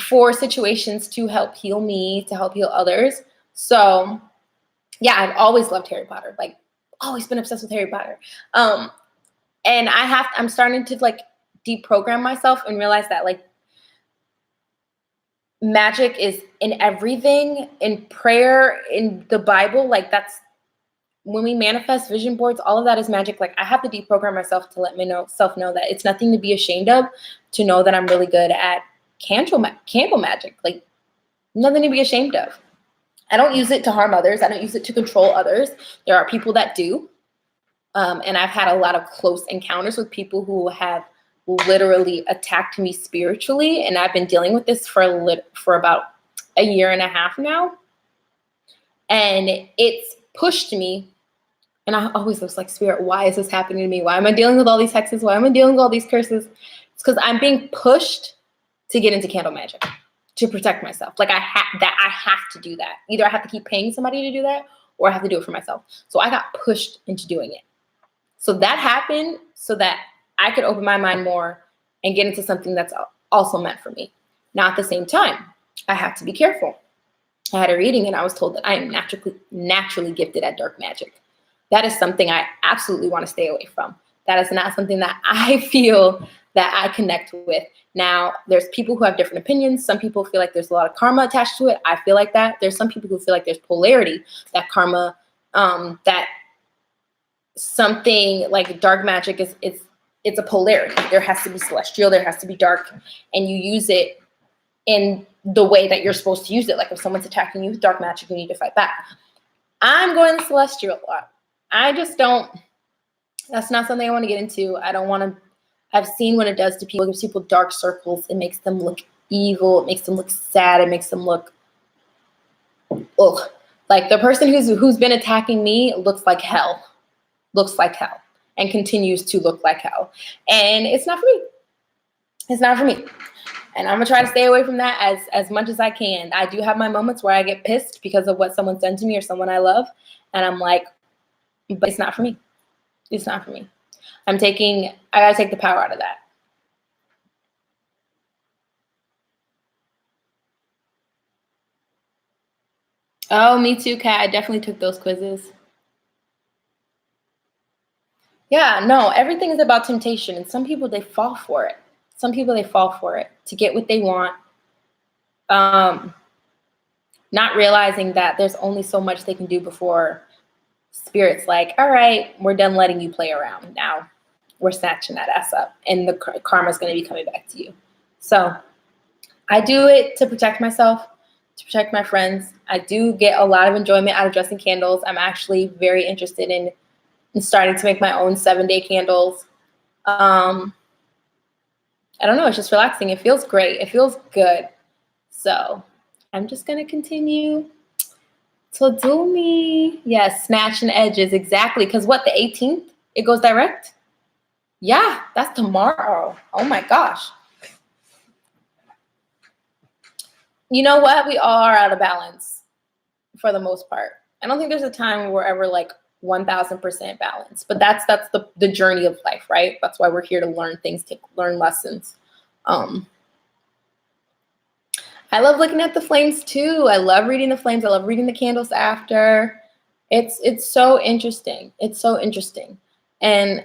for situations to help heal me, to help heal others. So yeah, I've always loved Harry Potter, like always been obsessed with Harry Potter. And I'm starting to like deprogram myself and realize that like magic is in everything, in prayer, in the Bible. Like that's when we manifest vision boards, all of that is magic. Like I have to deprogram myself to let myself know that it's nothing to be ashamed of, to know that I'm really good at candle magic. Like nothing to be ashamed of. I don't use it to harm others. I don't use it to control others. There are people that do. And I've had a lot of close encounters with people who have literally attacked me spiritually. And I've been dealing with this for about a year and a half now. And it's pushed me. And I always was like, Spirit, why is this happening to me? Why am I dealing with all these hexes? Why am I dealing with all these curses? It's because I'm being pushed to get into candle magic, to protect myself. Like I have to do that. Either I have to keep paying somebody to do that, or I have to do it for myself. So I got pushed into doing it. So that happened so that I could open my mind more and get into something that's also meant for me. Now at the same time, I have to be careful. I had a reading and I was told that I am naturally gifted at dark magic. That is something I absolutely want to stay away from. That is not something that I feel that I connect with. Now, there's people who have different opinions. Some people feel like there's a lot of karma attached to it. I feel like that. There's some people who feel like there's polarity, that karma, that something like dark magic it's a polarity. There has to be celestial, there has to be dark, and you use it in the way that you're supposed to use it. Like if someone's attacking you with dark magic, you need to fight back. I'm going the celestial a lot. I just don't, that's not something I want to get into. I don't want to, I've seen what it does to people. It gives people dark circles. It makes them look evil. It makes them look sad. It makes them look, ugh. Like the person who's been attacking me looks like hell, and continues to look like hell. And it's not for me. It's not for me. And I'm gonna try to stay away from that as much as I can. I do have my moments where I get pissed because of what someone's done to me or someone I love. And I'm like, but it's not for me. It's not for me. I gotta take the power out of that. Oh, me too, Kat. I definitely took those quizzes. Yeah, no, everything is about temptation. And some people, they fall for it. Some people, they fall for it to get what they want. Not realizing that there's only so much they can do before Spirit's like, all right, we're done letting you play around. Now we're snatching that ass up and the karma's going to be coming back to you. So I do it to protect myself, to protect my friends. I do get a lot of enjoyment out of dressing candles. I'm actually very interested in starting to make my own 7-day candles. I don't know. It's just relaxing. It feels great. It feels good. So I'm just going to continue to do me. Yes, snatch and edges. Exactly. Because what, the 18th? It goes direct? Yeah, that's tomorrow. Oh my gosh. You know what? We all are out of balance for the most part. I don't think there's a time where we're ever like 1000% balanced, but that's the journey of life, right? That's why we're here to learn things, to learn lessons. I love looking at the flames too. I love reading the flames. I love reading the candles after. It's so interesting. It's so interesting. And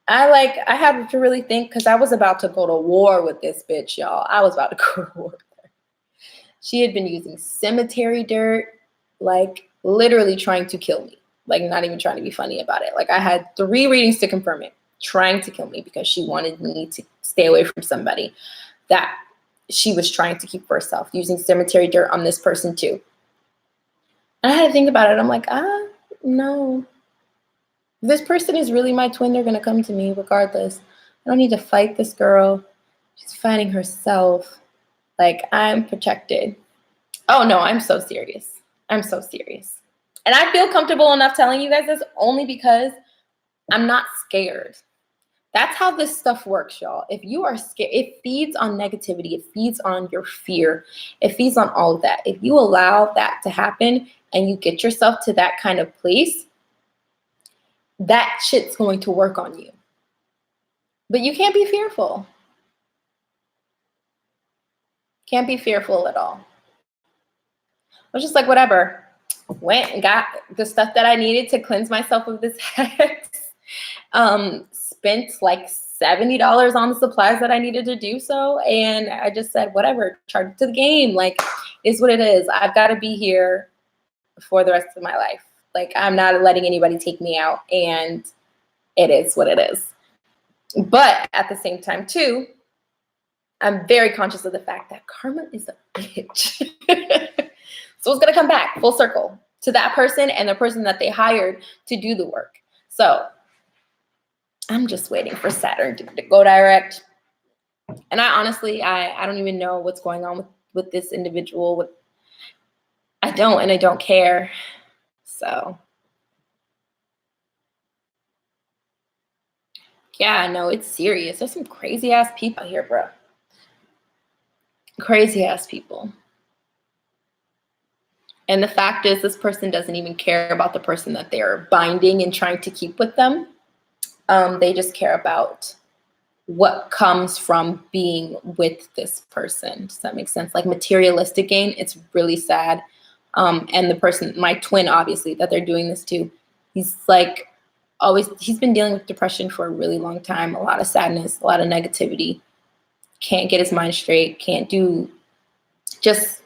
I had to really think, because I was about to go to war with this bitch, y'all. I was about to go to war with her. She had been using cemetery dirt, like literally trying to kill me. Like not even trying to be funny about it. Like I had 3 readings to confirm it, trying to kill me because she wanted me to stay away from somebody that she was trying to keep for herself, using cemetery dirt on this person too. And I had to think about it. I'm like, no. If this person is really my twin, they're going to come to me regardless. I don't need to fight this girl. She's fighting herself. Like, I'm protected. Oh, no, I'm so serious. I'm so serious. And I feel comfortable enough telling you guys this only because I'm not scared. That's how this stuff works, y'all. If you are scared, it feeds on negativity. It feeds on your fear. It feeds on all of that. If you allow that to happen and you get yourself to that kind of place, that shit's going to work on you. But you can't be fearful. Can't be fearful at all. I was just like, whatever. went and got the stuff that I needed to cleanse myself of this hex. Spent like $70 on the supplies that I needed to do so. And I just said, whatever, charge it to the game. Like, is what it is. I've got to be here for the rest of my life. Like, I'm not letting anybody take me out. And it is what it is. But at the same time, too, I'm very conscious of the fact that karma is a bitch. So it's going to come back full circle to that person and the person that they hired to do the work. So I'm just waiting for Saturn to go direct. And I honestly, I don't even know what's going on with this individual. I don't care. So yeah, no, it's serious. There's some crazy ass people out here, bro. Crazy ass people. And the fact is, this person doesn't even care about the person that they're binding and trying to keep with them. They just care about what comes from being with this person. Does that make sense? Like materialistic gain, it's really sad. And the person, my twin, obviously, that they're doing this to, he's like he's been dealing with depression for a really long time, a lot of sadness, a lot of negativity, can't get his mind straight, can't do, just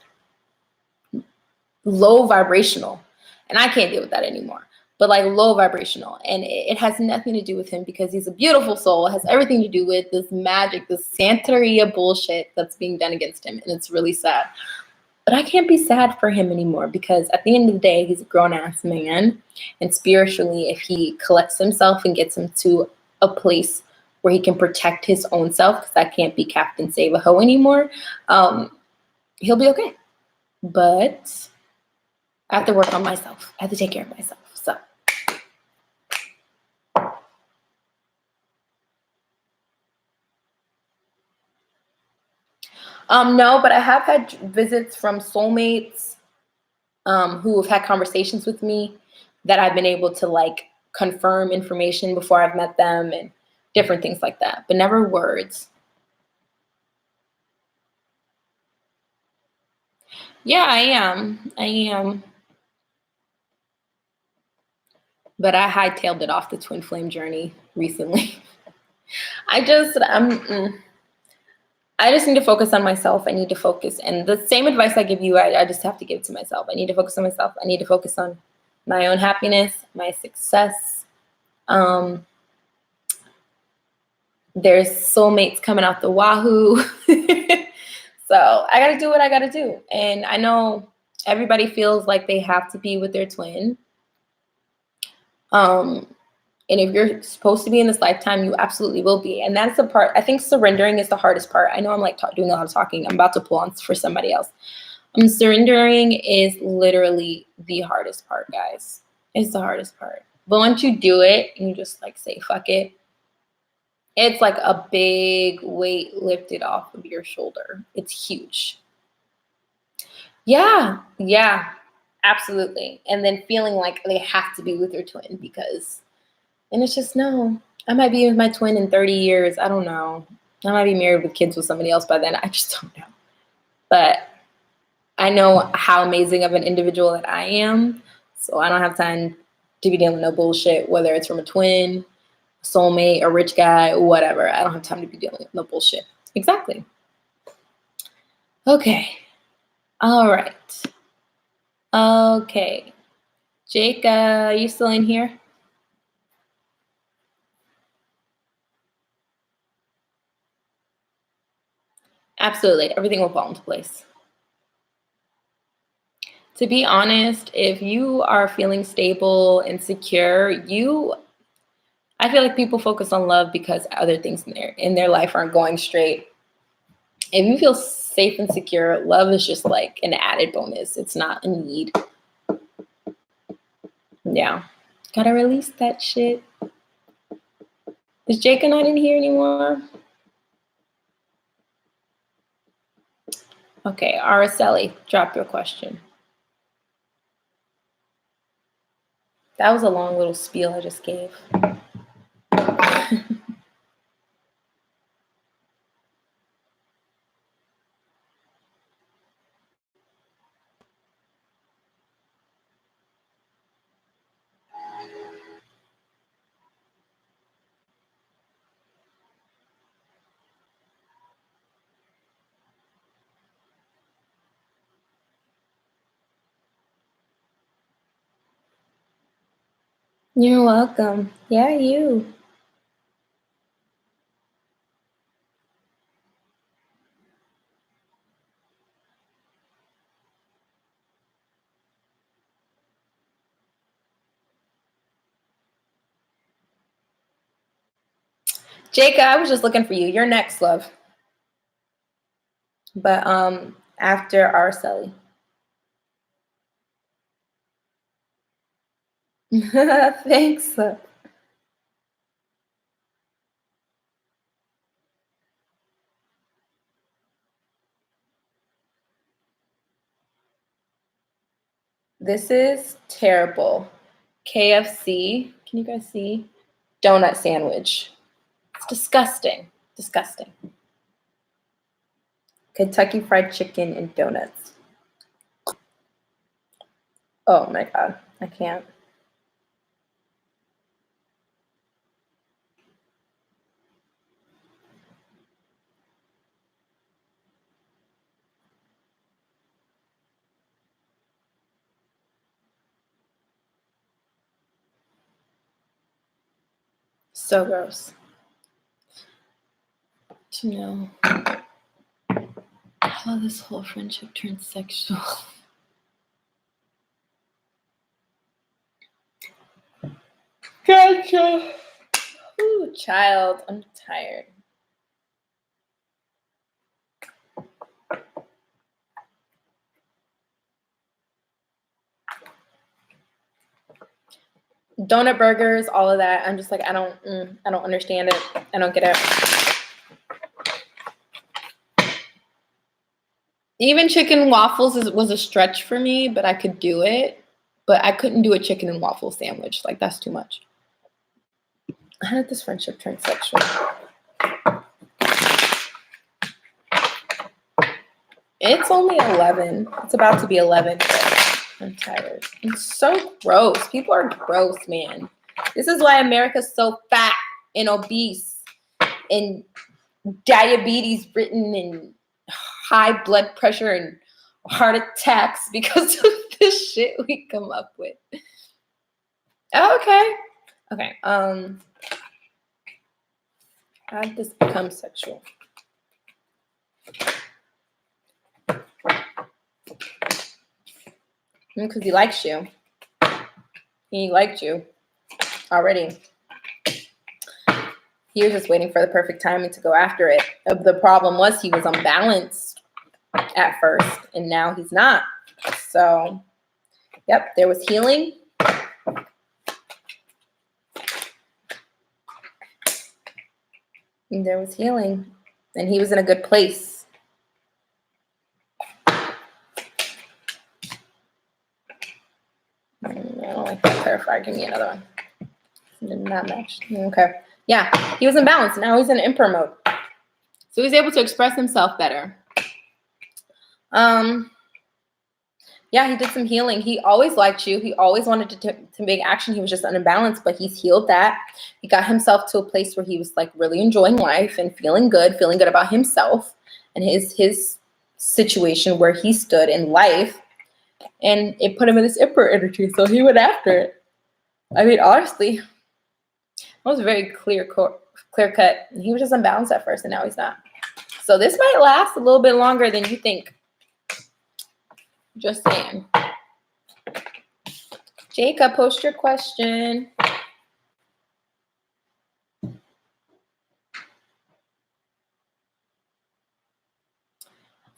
low vibrational. And I can't deal with that anymore, but like low vibrational. And it has nothing to do with him because he's a beautiful soul. It has everything to do with this magic, this Santeria bullshit that's being done against him. And it's really sad. But I can't be sad for him anymore because at the end of the day, he's a grown-ass man. And spiritually, if he collects himself and gets him to a place where he can protect his own self, because I can't be Captain Save-A-Ho anymore, he'll be okay. But I have to work on myself. I have to take care of myself. So no, but I have had visits from soulmates who have had conversations with me that I've been able to like confirm information before I've met them and different things like that, but never words. Yeah, I am. I am. But I hightailed it off the twin flame journey recently. I just need to focus on myself. I need to focus. And the same advice I give you, I just have to give it to myself. I need to focus on myself. I need to focus on my own happiness, my success. There's soulmates coming out the wahoo. So I got to do what I got to do. And I know everybody feels like they have to be with their twin. And if you're supposed to be in this lifetime, you absolutely will be. And that's the part, I think surrendering is the hardest part. I know I'm like doing a lot of talking. I'm about to pull on for somebody else. Surrendering is literally the hardest part, guys. It's the hardest part. But once you do it and you just like say, fuck it, it's like a big weight lifted off of your shoulder. It's huge. Yeah, absolutely. And then feeling like they have to be with their twin because, and it's just, no, I might be with my twin in 30 years. I don't know. I might be married with kids with somebody else by then. I just don't know. But I know how amazing of an individual that I am. So I don't have time to be dealing with no bullshit, whether it's from a twin, soulmate, a rich guy, whatever. I don't have time to be dealing with no bullshit. Exactly. Okay. All right. Okay. Jake, are you still in here? Absolutely. Everything will fall into place. To be honest, if you are feeling stable and secure, I feel like people focus on love because other things in their life aren't going straight. If you feel safe and secure, love is just like an added bonus. It's not a need. Yeah. Gotta release that shit. Is Jake not in here anymore? Okay, Araceli, drop your question. That was a long little spiel I just gave. You're welcome. Yeah, you. Jacob, I was just looking for you. You're next, love. But after Araceli. Thanks. This is terrible. KFC. Can you guys see? Donut sandwich. It's disgusting. Disgusting. Kentucky Fried Chicken and donuts. Oh my God. I can't. So gross. To know how this whole friendship turned sexual. Gotcha. Ooh, child, I'm tired. Donut burgers, all of that. I'm just like, I don't understand it. I don't get it. Even chicken waffles was a stretch for me, but I could do it. But I couldn't do a chicken and waffle sandwich. Like, that's too much. How did this friendship turn sexual? It's only 11. It's about to be 11. I'm tired. It's so gross. People are gross, man. This is why America's so fat and obese and diabetes written and high blood pressure and heart attacks because of this shit we come up with. Okay. Okay. How did this become sexual? Because he likes you. He liked you already. He was just waiting for the perfect timing to go after it. The problem was he was unbalanced at first, and now he's not. So, yep, there was healing. And there was healing. And he was in a good place. I don't like that clarifier. Give me another one. Did not match. Okay. Yeah, he was in balance. Now he's in emperor mode. So he's able to express himself better. Yeah, he did some healing. He always liked you. He always wanted to make action. He was just unbalanced, but he's healed that. He got himself to a place where he was like really enjoying life and feeling good about himself and his situation where he stood in life. And it put him in this emperor energy. So he went after it. I mean, honestly, it was very clear cut. He was just unbalanced at first, and now he's not. So this might last a little bit longer than you think. Just saying. Jacob, post your question.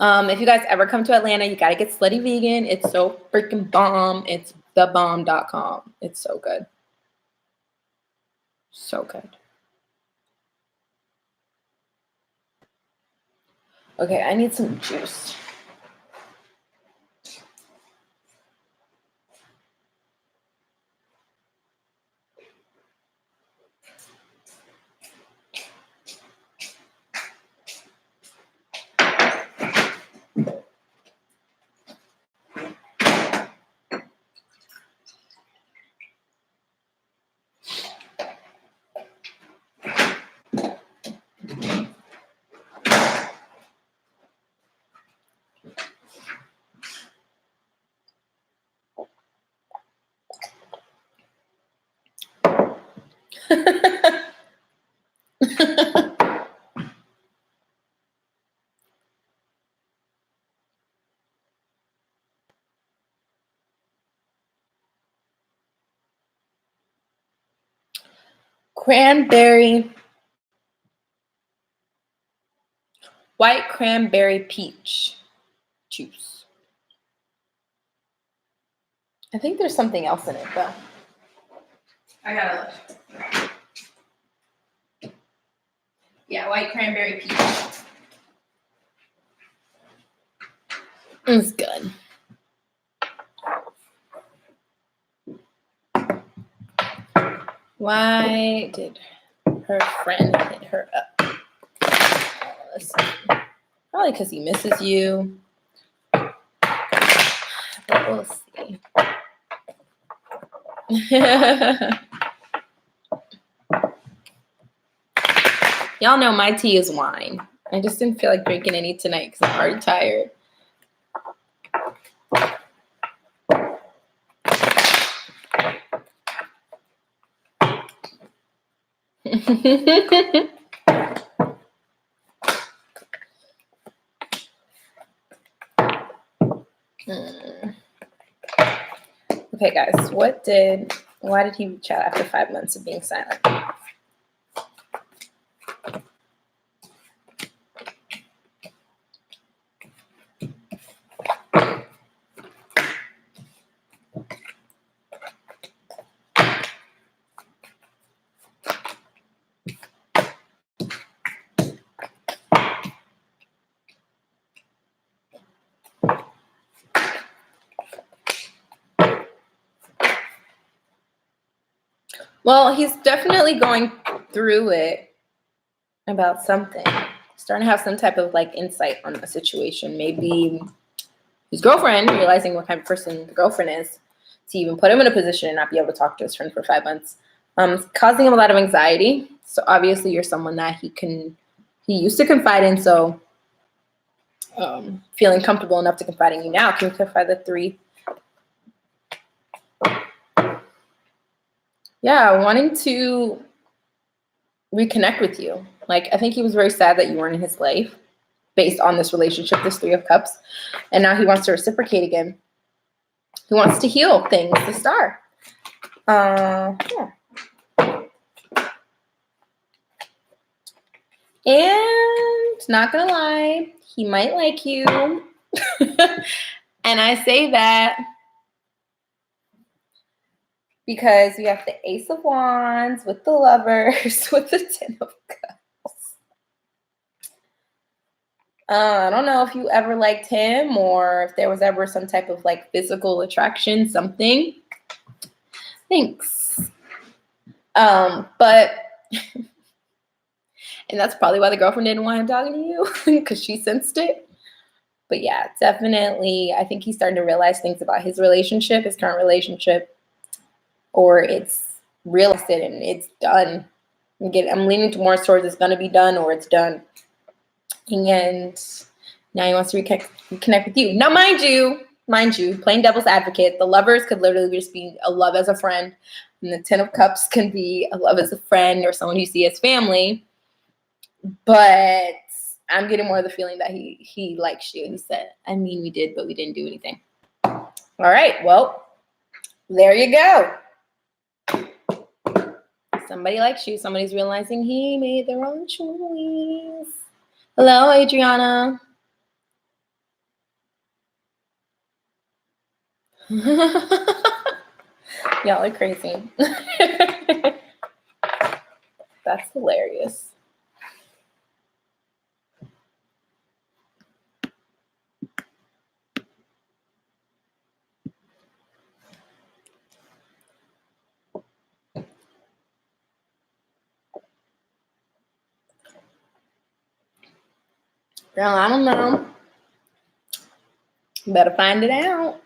If you guys ever come to Atlanta, you gotta get Slutty Vegan. It's so freaking bomb. It's thebomb.com. It's so good. So good. Okay, I need some juice. Cranberry, white cranberry peach juice. I think there's something else in it though. I gotta look. Yeah, white cranberry peach. It's good. Why did her friend hit her up? Let's see. Probably because he misses you. But we'll see. Y'all know my tea is wine. I just didn't feel like drinking any tonight because I'm already tired. Okay, guys, why did he reach out after 5 months of being silent? Well, he's definitely going through it about something. Starting to have some type of like insight on the situation. Maybe his girlfriend, realizing what kind of person the girlfriend is, to even put him in a position and not be able to talk to his friend for 5 months, causing him a lot of anxiety. So obviously you're someone that he used to confide in. So feeling comfortable enough to confide in you now. Can you clarify the 3? Yeah, wanting to reconnect with you. Like, I think he was very sad that you weren't in his life based on this relationship, this 3 of Cups. And now he wants to reciprocate again. He wants to heal things, the Star. Yeah. And not gonna lie, he might like you. And I say that because we have the Ace of Wands with the Lovers, with the 10 of Cups. I don't know if you ever liked him or if there was ever some type of like physical attraction, something. Thanks. But, and that's probably why the girlfriend didn't want him talking to you, because she sensed it. But yeah, definitely, I think he's starting to realize things about his relationship, his current relationship, or it's realized it and it's done. I'm leaning more towards it's going to be done or it's done. And now he wants to reconnect with you. Now, mind you, playing devil's advocate, the Lovers could literally just be a love as a friend. And the 10 of Cups can be a love as a friend or someone you see as family. But I'm getting more of the feeling that he likes you. He said, I mean, we did, but we didn't do anything. All right, well, there you go. Somebody likes you. Somebody's realizing he made the wrong choice. Hello, Adriana. Y'all are crazy. That's hilarious. Girl, I don't know. Better find it out.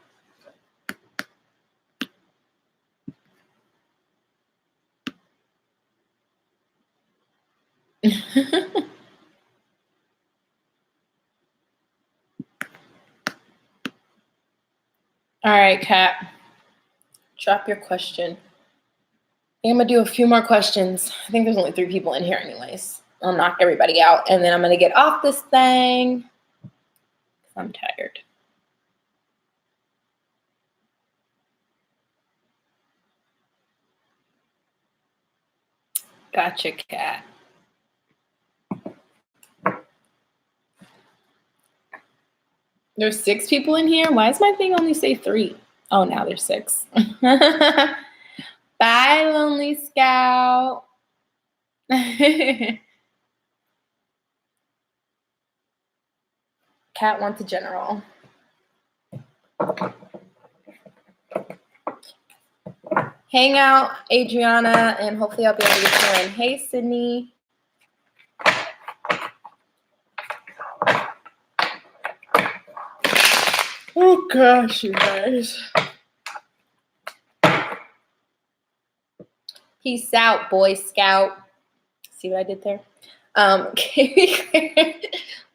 All right, Kat. Drop your question. I'm gonna do a few more questions. I think there's only 3 people in here anyways. I'll knock everybody out and then I'm gonna get off this thing. I'm tired. Gotcha, Cat. There's 6 people in here. Why does my thing only say 3? Oh, now there's 6. Bye, Lonely Scout. Cat wants a general. Hang out, Adriana, and hopefully I'll be able to get you in. Hey, Sydney. Oh gosh, you guys. Peace out, Boy Scout. See what I did there?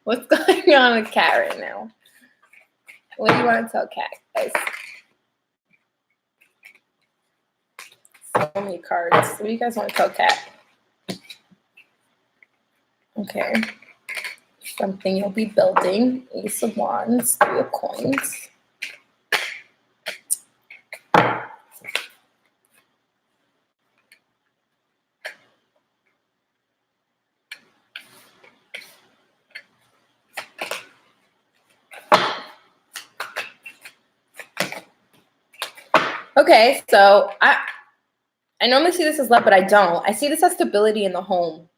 What's going on with Cat right now? What do you want to tell Cat, guys? So many cards. What do you guys want to tell Cat? Okay. Something you'll be building. Ace of Wands, 3 of Coins. Okay, so I normally see this as love, but I don't. I see this as stability in the home.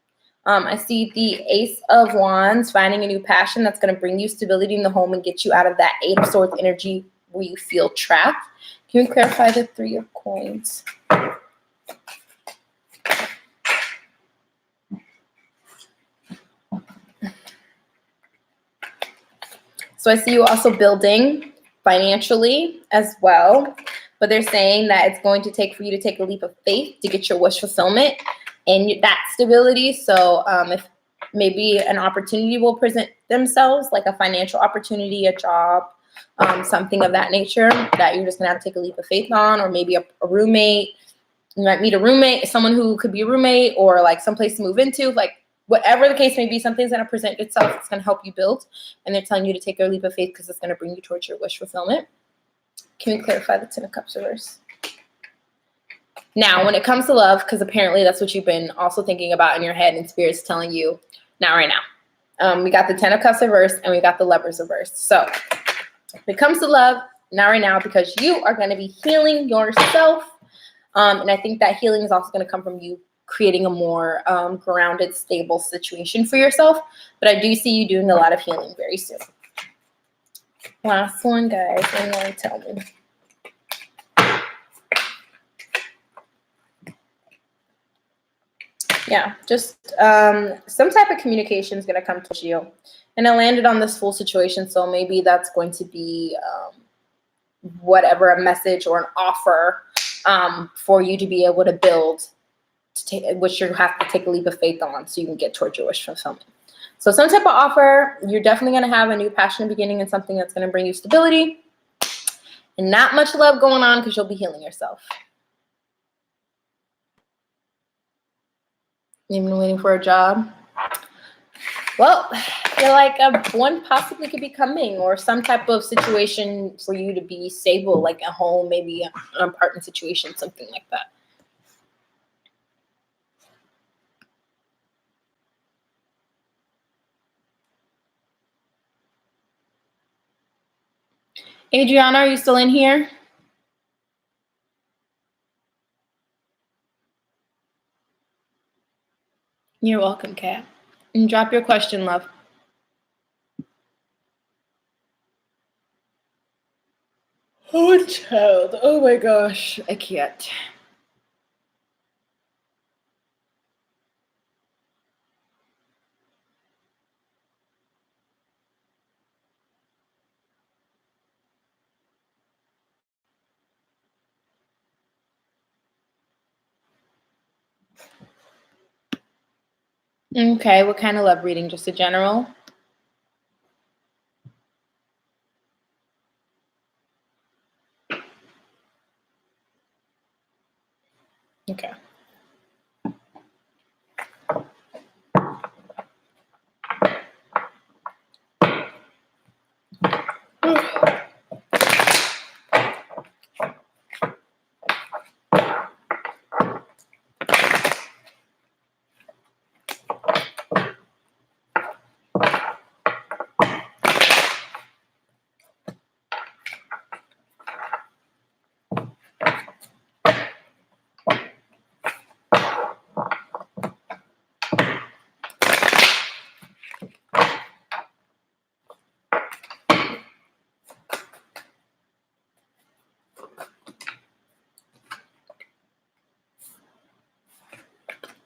I see the Ace of Wands, finding a new passion that's going to bring you stability in the home and get you out of that 8 of Swords energy where you feel trapped. Can you clarify the 3 of Coins? So I see you also building financially as well, but they're saying that it's going to take for you to take a leap of faith to get your wish fulfillment and that stability. So if maybe an opportunity will present themselves, like a financial opportunity, a job, something of that nature that you're just gonna have to take a leap of faith on, or maybe a roommate. You might meet a roommate, someone who could be a roommate, or like someplace to move into, like whatever the case may be, something's going to present itself. It's going to help you build. And they're telling you to take a leap of faith because it's going to bring you towards your wish fulfillment. Can we clarify the 10 of Cups reverse? Now, when it comes to love, because apparently that's what you've been also thinking about in your head and Spirit's telling you, not right now. We got the 10 of Cups reverse and we got the Lovers reverse. So when it comes to love, not right now, because you are going to be healing yourself. And I think that healing is also going to come from you creating a more grounded, stable situation for yourself. But I do see you doing a lot of healing very soon. Last one, guys. What do you want to tell me? Yeah, just some type of communication is going to come to you. And I landed on this full situation, so maybe that's going to be whatever, a message or an offer for you to be able to build, which you have to take a leap of faith on so you can get towards your wish fulfillment. So some type of offer, you're definitely going to have a new passionate beginning and something that's going to bring you stability and not much love going on because you'll be healing yourself. You've been waiting for a job? Well, I feel like one possibly could be coming, or some type of situation for you to be stable, like a home, maybe an apartment situation, something like that. Adriana, are you still in here? You're welcome, Kat. And drop your question, love. Oh, child. Oh my gosh. I can't. Okay, what kind of love reading? Just a general? Okay.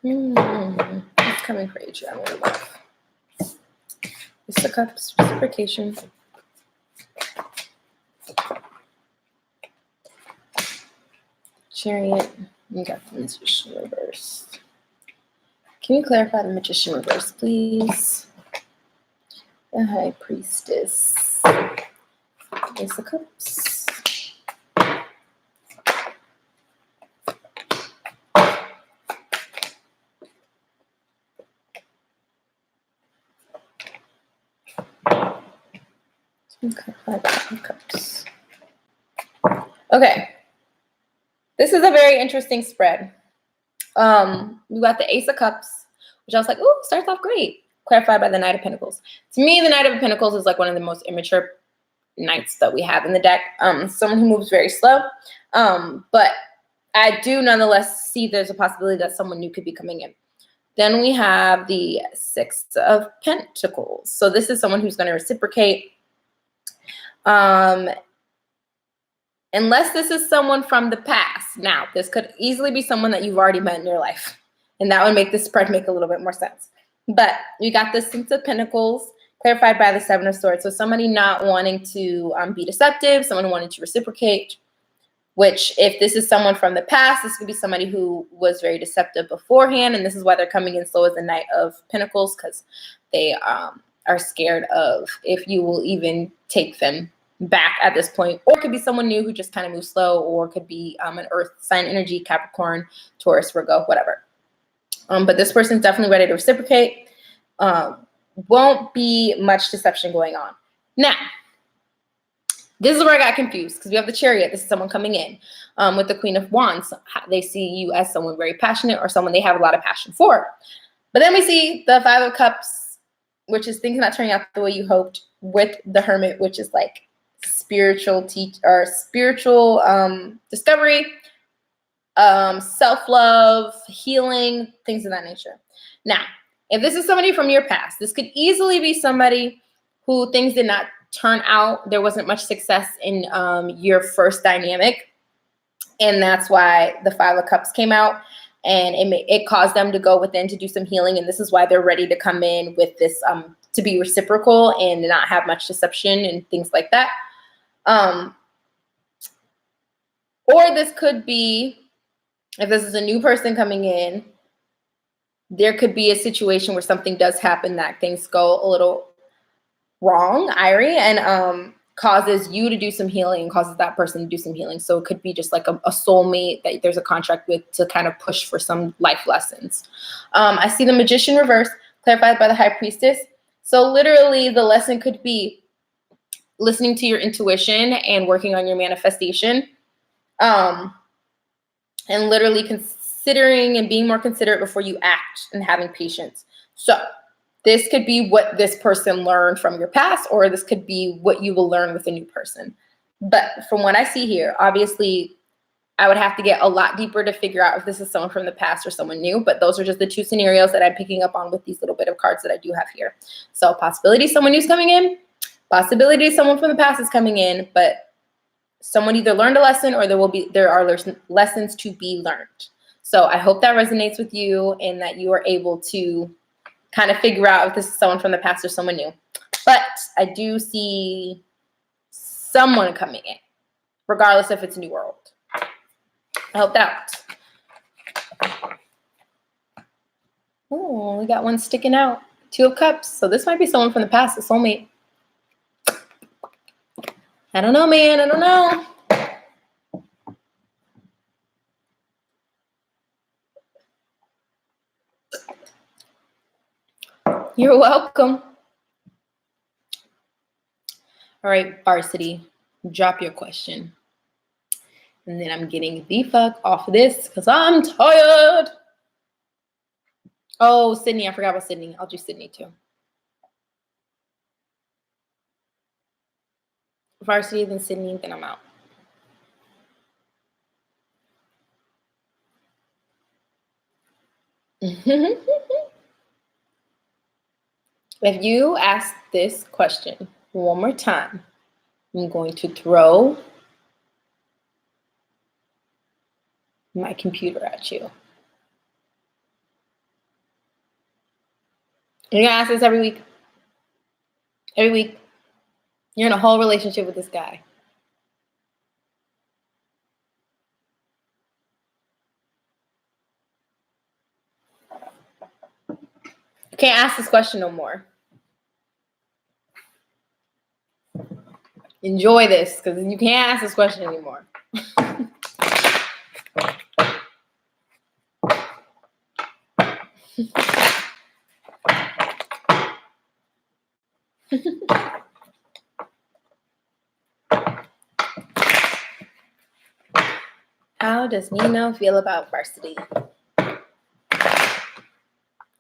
It's coming for you. I'm gonna love. It's the cups, reciprocation. Chariot. You got the magician reverse. Can you clarify the magician reverse, please? The high priestess. Ace of cups. Okay, Five of cups. Okay. This is a very interesting spread. We got the Ace of Cups, which I was like, ooh, starts off great. Clarified by the Knight of Pentacles. To me, the Knight of Pentacles is like one of the most immature knights that we have in the deck. Someone who moves very slow. But I do nonetheless see there's a possibility that someone new could be coming in. Then we have the Six of Pentacles. So this is someone who's going to reciprocate. Unless this is someone from the past. Now, this could easily be someone that you've already met in your life. And that would make this spread make a little bit more sense. But we got the Six of Pentacles clarified by the Seven of Swords. So somebody not wanting to be deceptive, someone wanting to reciprocate, which if this is someone from the past, this could be somebody who was very deceptive beforehand. And this is why they're coming in slow as the Knight of Pentacles, because they are scared of if you will even take them back at this point. Or it could be someone new who just kind of moves slow, or it could be an earth sign energy, Capricorn, Taurus, Virgo, whatever. But this person's definitely ready to reciprocate. Won't be much deception going on. Now, this is where I got confused, because we have the Chariot. This is someone coming in with the Queen of Wands. They see you as someone very passionate or someone they have a lot of passion for. But then we see the Five of Cups, which is things not turning out the way you hoped, with the Hermit, which is like spiritual discovery, self-love, healing, things of that nature. Now, if this is somebody from your past, this could easily be somebody who things did not turn out. There wasn't much success in your first dynamic. And that's why the Five of Cups came out. And it caused them to go within to do some healing. And this is why they're ready to come in with this to be reciprocal and not have much deception and things like that. Or this could be, if this is a new person coming in, there could be a situation where something does happen that things go a little wrong, Irie, and causes you to do some healing and causes that person to do some healing. So it could be just like a soulmate that there's a contract with to kind of push for some life lessons. I see the Magician reverse, clarified by the High Priestess. So literally the lesson could be listening to your intuition and working on your manifestation. And literally considering and being more considerate before you act and having patience. So this could be what this person learned from your past, or this could be what you will learn with a new person. But from what I see here, obviously, I would have to get a lot deeper to figure out if this is someone from the past or someone new. But those are just the two scenarios that I'm picking up on with these little bit of cards that I do have here. So possibility someone new's coming in, possibility someone from the past is coming in, but someone either learned a lesson or there are lessons to be learned. So I hope that resonates with you and that you are able to kind of figure out if this is someone from the past or someone new. But I do see someone coming in, regardless if it's new or old. I hope that helps. Oh, we got one sticking out. Two of Cups. So this might be someone from the past, a soulmate. I don't know, man. I don't know. You're welcome. All right, Varsity, drop your question. And then I'm getting the fuck off of this because I'm tired. Oh, Sydney, I forgot about Sydney. I'll do Sydney too. Varsity, then Sydney, then I'm out. If you ask this question one more time, I'm going to throw my computer at you. You're gonna ask this every week. Every week. You're in a whole relationship with this guy. You can't ask this question no more. Enjoy this, because you can't ask this question anymore. How does Nino feel about Varsity? I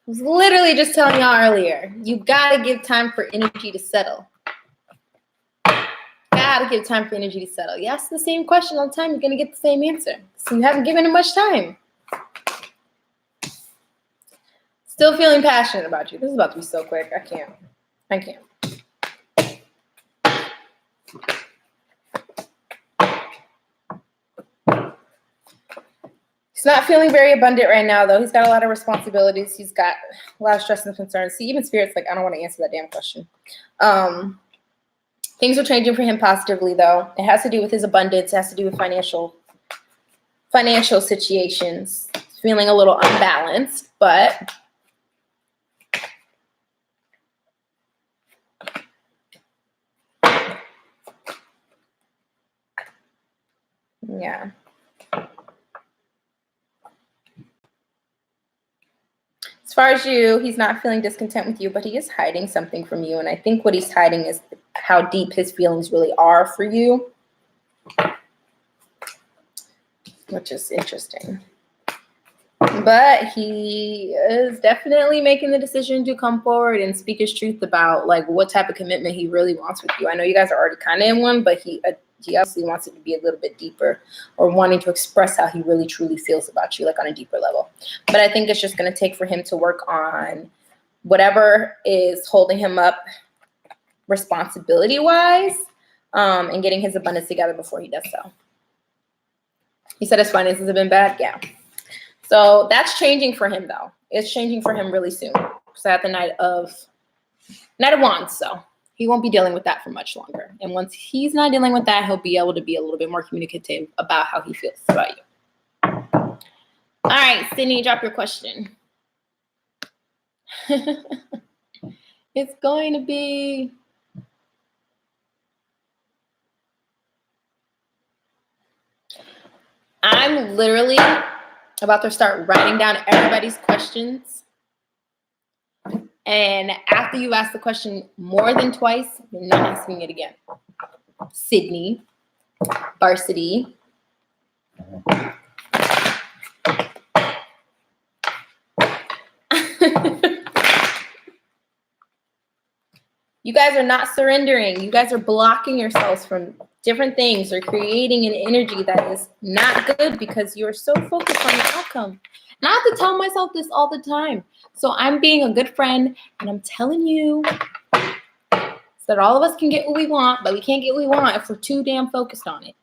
was literally just telling y'all earlier, you gotta give time for energy to settle. Gotta give time for energy to settle. You ask the same question all the time, you're gonna get the same answer. So you haven't given him much time. Still feeling passionate about you. This is about to be so quick. I can't. He's not feeling very abundant right now, though. He's got a lot of responsibilities. He's got a lot of stress and concerns. See, even Spirit's like, I don't want to answer that damn question. Things are changing for him positively, though. It has to do with his abundance. It has to do with financial situations. He's feeling a little unbalanced, but yeah. As far as you, he's not feeling discontent with you, but he is hiding something from you. And I think what he's hiding is how deep his feelings really are for you, which is interesting. But he is definitely making the decision to come forward and speak his truth about like what type of commitment he really wants with you. I know you guys are already kind of in one, but he obviously wants it to be a little bit deeper, or wanting to express how he really truly feels about you, like on a deeper level. But I think it's just going to take for him to work on whatever is holding him up responsibility wise, and getting his abundance together before he does so. He said his finances have been bad. Yeah. So that's changing for him, though. It's changing for him really soon. So at the Knight of Wands, so he won't be dealing with that for much longer. And once he's not dealing with that, he'll be able to be a little bit more communicative about how he feels about you. All right, Sydney, drop your question. It's going to be... I'm literally about to start writing down everybody's questions. And after you ask the question more than twice, you're not asking it again. Sydney, Varsity. You guys are not surrendering. You guys are blocking yourselves from different things or creating an energy that is not good because you're so focused on the outcome. And I have to tell myself this all the time. So I'm being a good friend and I'm telling you that all of us can get what we want, but we can't get what we want if we're too damn focused on it.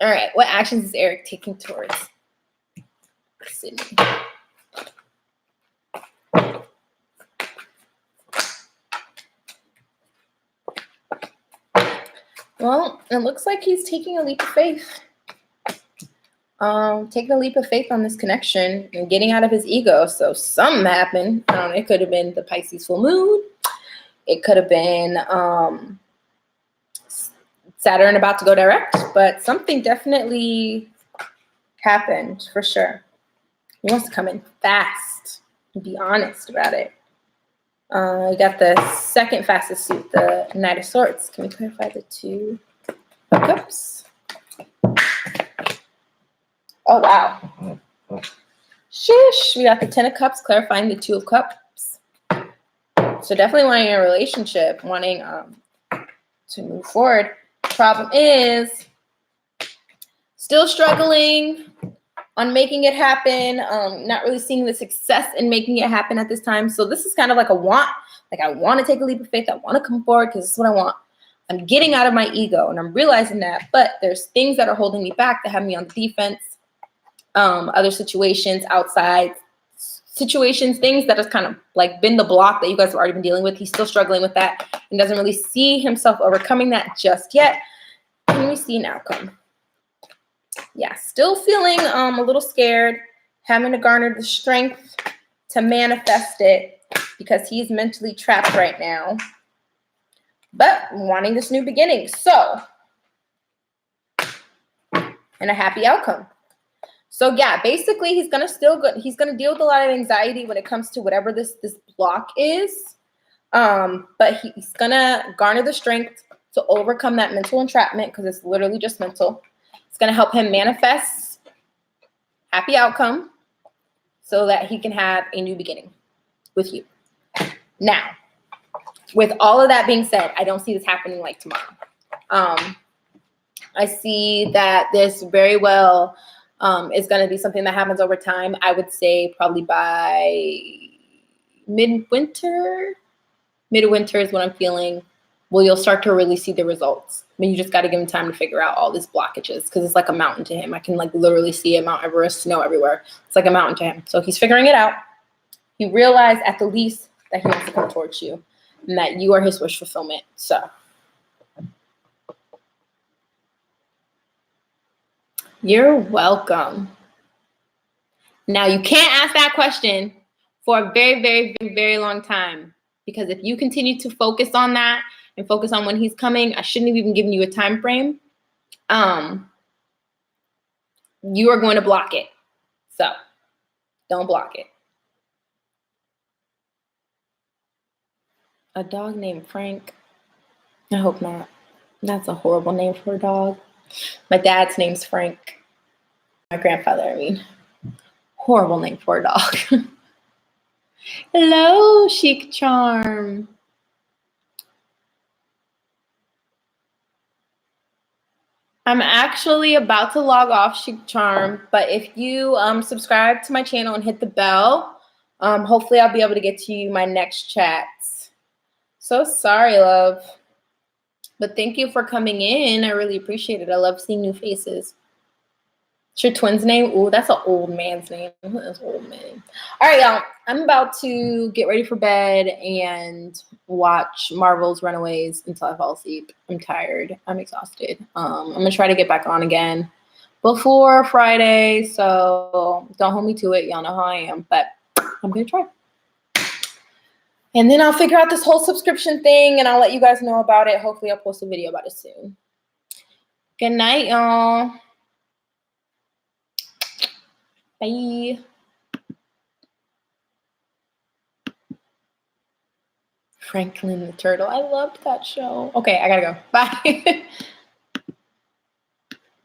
All right, what actions is Eric taking towards Sydney? Well, it looks like he's taking a leap of faith. Taking a leap of faith on this connection and getting out of his ego. So something happened. It could have been the Pisces full moon. It could have been Saturn about to go direct, but something definitely happened for sure. He wants to come in fast. Be honest about it. You got the second fastest suit, the Knight of Swords. Can we clarify the 2 of Cups? Oh, wow. Shush. We got the 10 of Cups, clarifying the 2 of Cups. So definitely wanting a relationship, wanting to move forward. Problem is still struggling on making it happen, not really seeing the success in making it happen at this time. So this is kind of like a want. Like, I want to take a leap of faith. I want to come forward because this is what I want. I'm getting out of my ego, and I'm realizing that. But there's things that are holding me back that have me on the defense. Other situations, outside situations, things that has kind of like been the block that you guys have already been dealing with. He's still struggling with that and doesn't really see himself overcoming that just yet. Can we see an outcome? Yeah, still feeling a little scared, having to garner the strength to manifest it because he's mentally trapped right now, but wanting this new beginning. So, and a happy outcome. So yeah, basically he's gonna deal with a lot of anxiety when it comes to whatever this block is. But he's gonna garner the strength to overcome that mental entrapment because it's literally just mental. It's gonna help him manifest happy outcome so that he can have a new beginning with you. Now, with all of that being said, I don't see this happening like tomorrow. I see that this very well is going to be something that happens over time. I would say probably by midwinter. Midwinter is what I'm feeling. Well, you'll start to really see the results. I mean, you just got to give him time to figure out all these blockages because it's like a mountain to him. I can like literally see a Mount Everest, snow everywhere. It's like a mountain to him. So he's figuring it out. He realized at the least that he wants to come towards you and that you are his wish fulfillment. So you're welcome. Now, you can't ask that question for a very, very, very, very long time because if you continue to focus on that and focus on when he's coming, I shouldn't have even given you a time frame. You are going to block it. So don't block it. A dog named Frank? I hope not. That's a horrible name for a dog. My dad's name's Frank. My grandfather, I mean. Horrible name for a dog. Hello, Chic Charm. I'm actually about to log off, Chic Charm, but if you subscribe to my channel and hit the bell, hopefully I'll be able to get to you my next chats. So sorry, love. But thank you for coming in. I really appreciate it. I love seeing new faces. It's your twin's name? Ooh, that's an old man's name. That's an old man. All right, y'all. I'm about to get ready for bed and watch Marvel's Runaways until I fall asleep. I'm tired. I'm exhausted. I'm going to try to get back on again before Friday, so don't hold me to it. Y'all know how I am, but I'm going to try. And then I'll figure out this whole subscription thing, and I'll let you guys know about it. Hopefully, I'll post a video about it soon. Good night, y'all. Bye. Franklin the Turtle. I loved that show. Okay, I gotta go. Bye.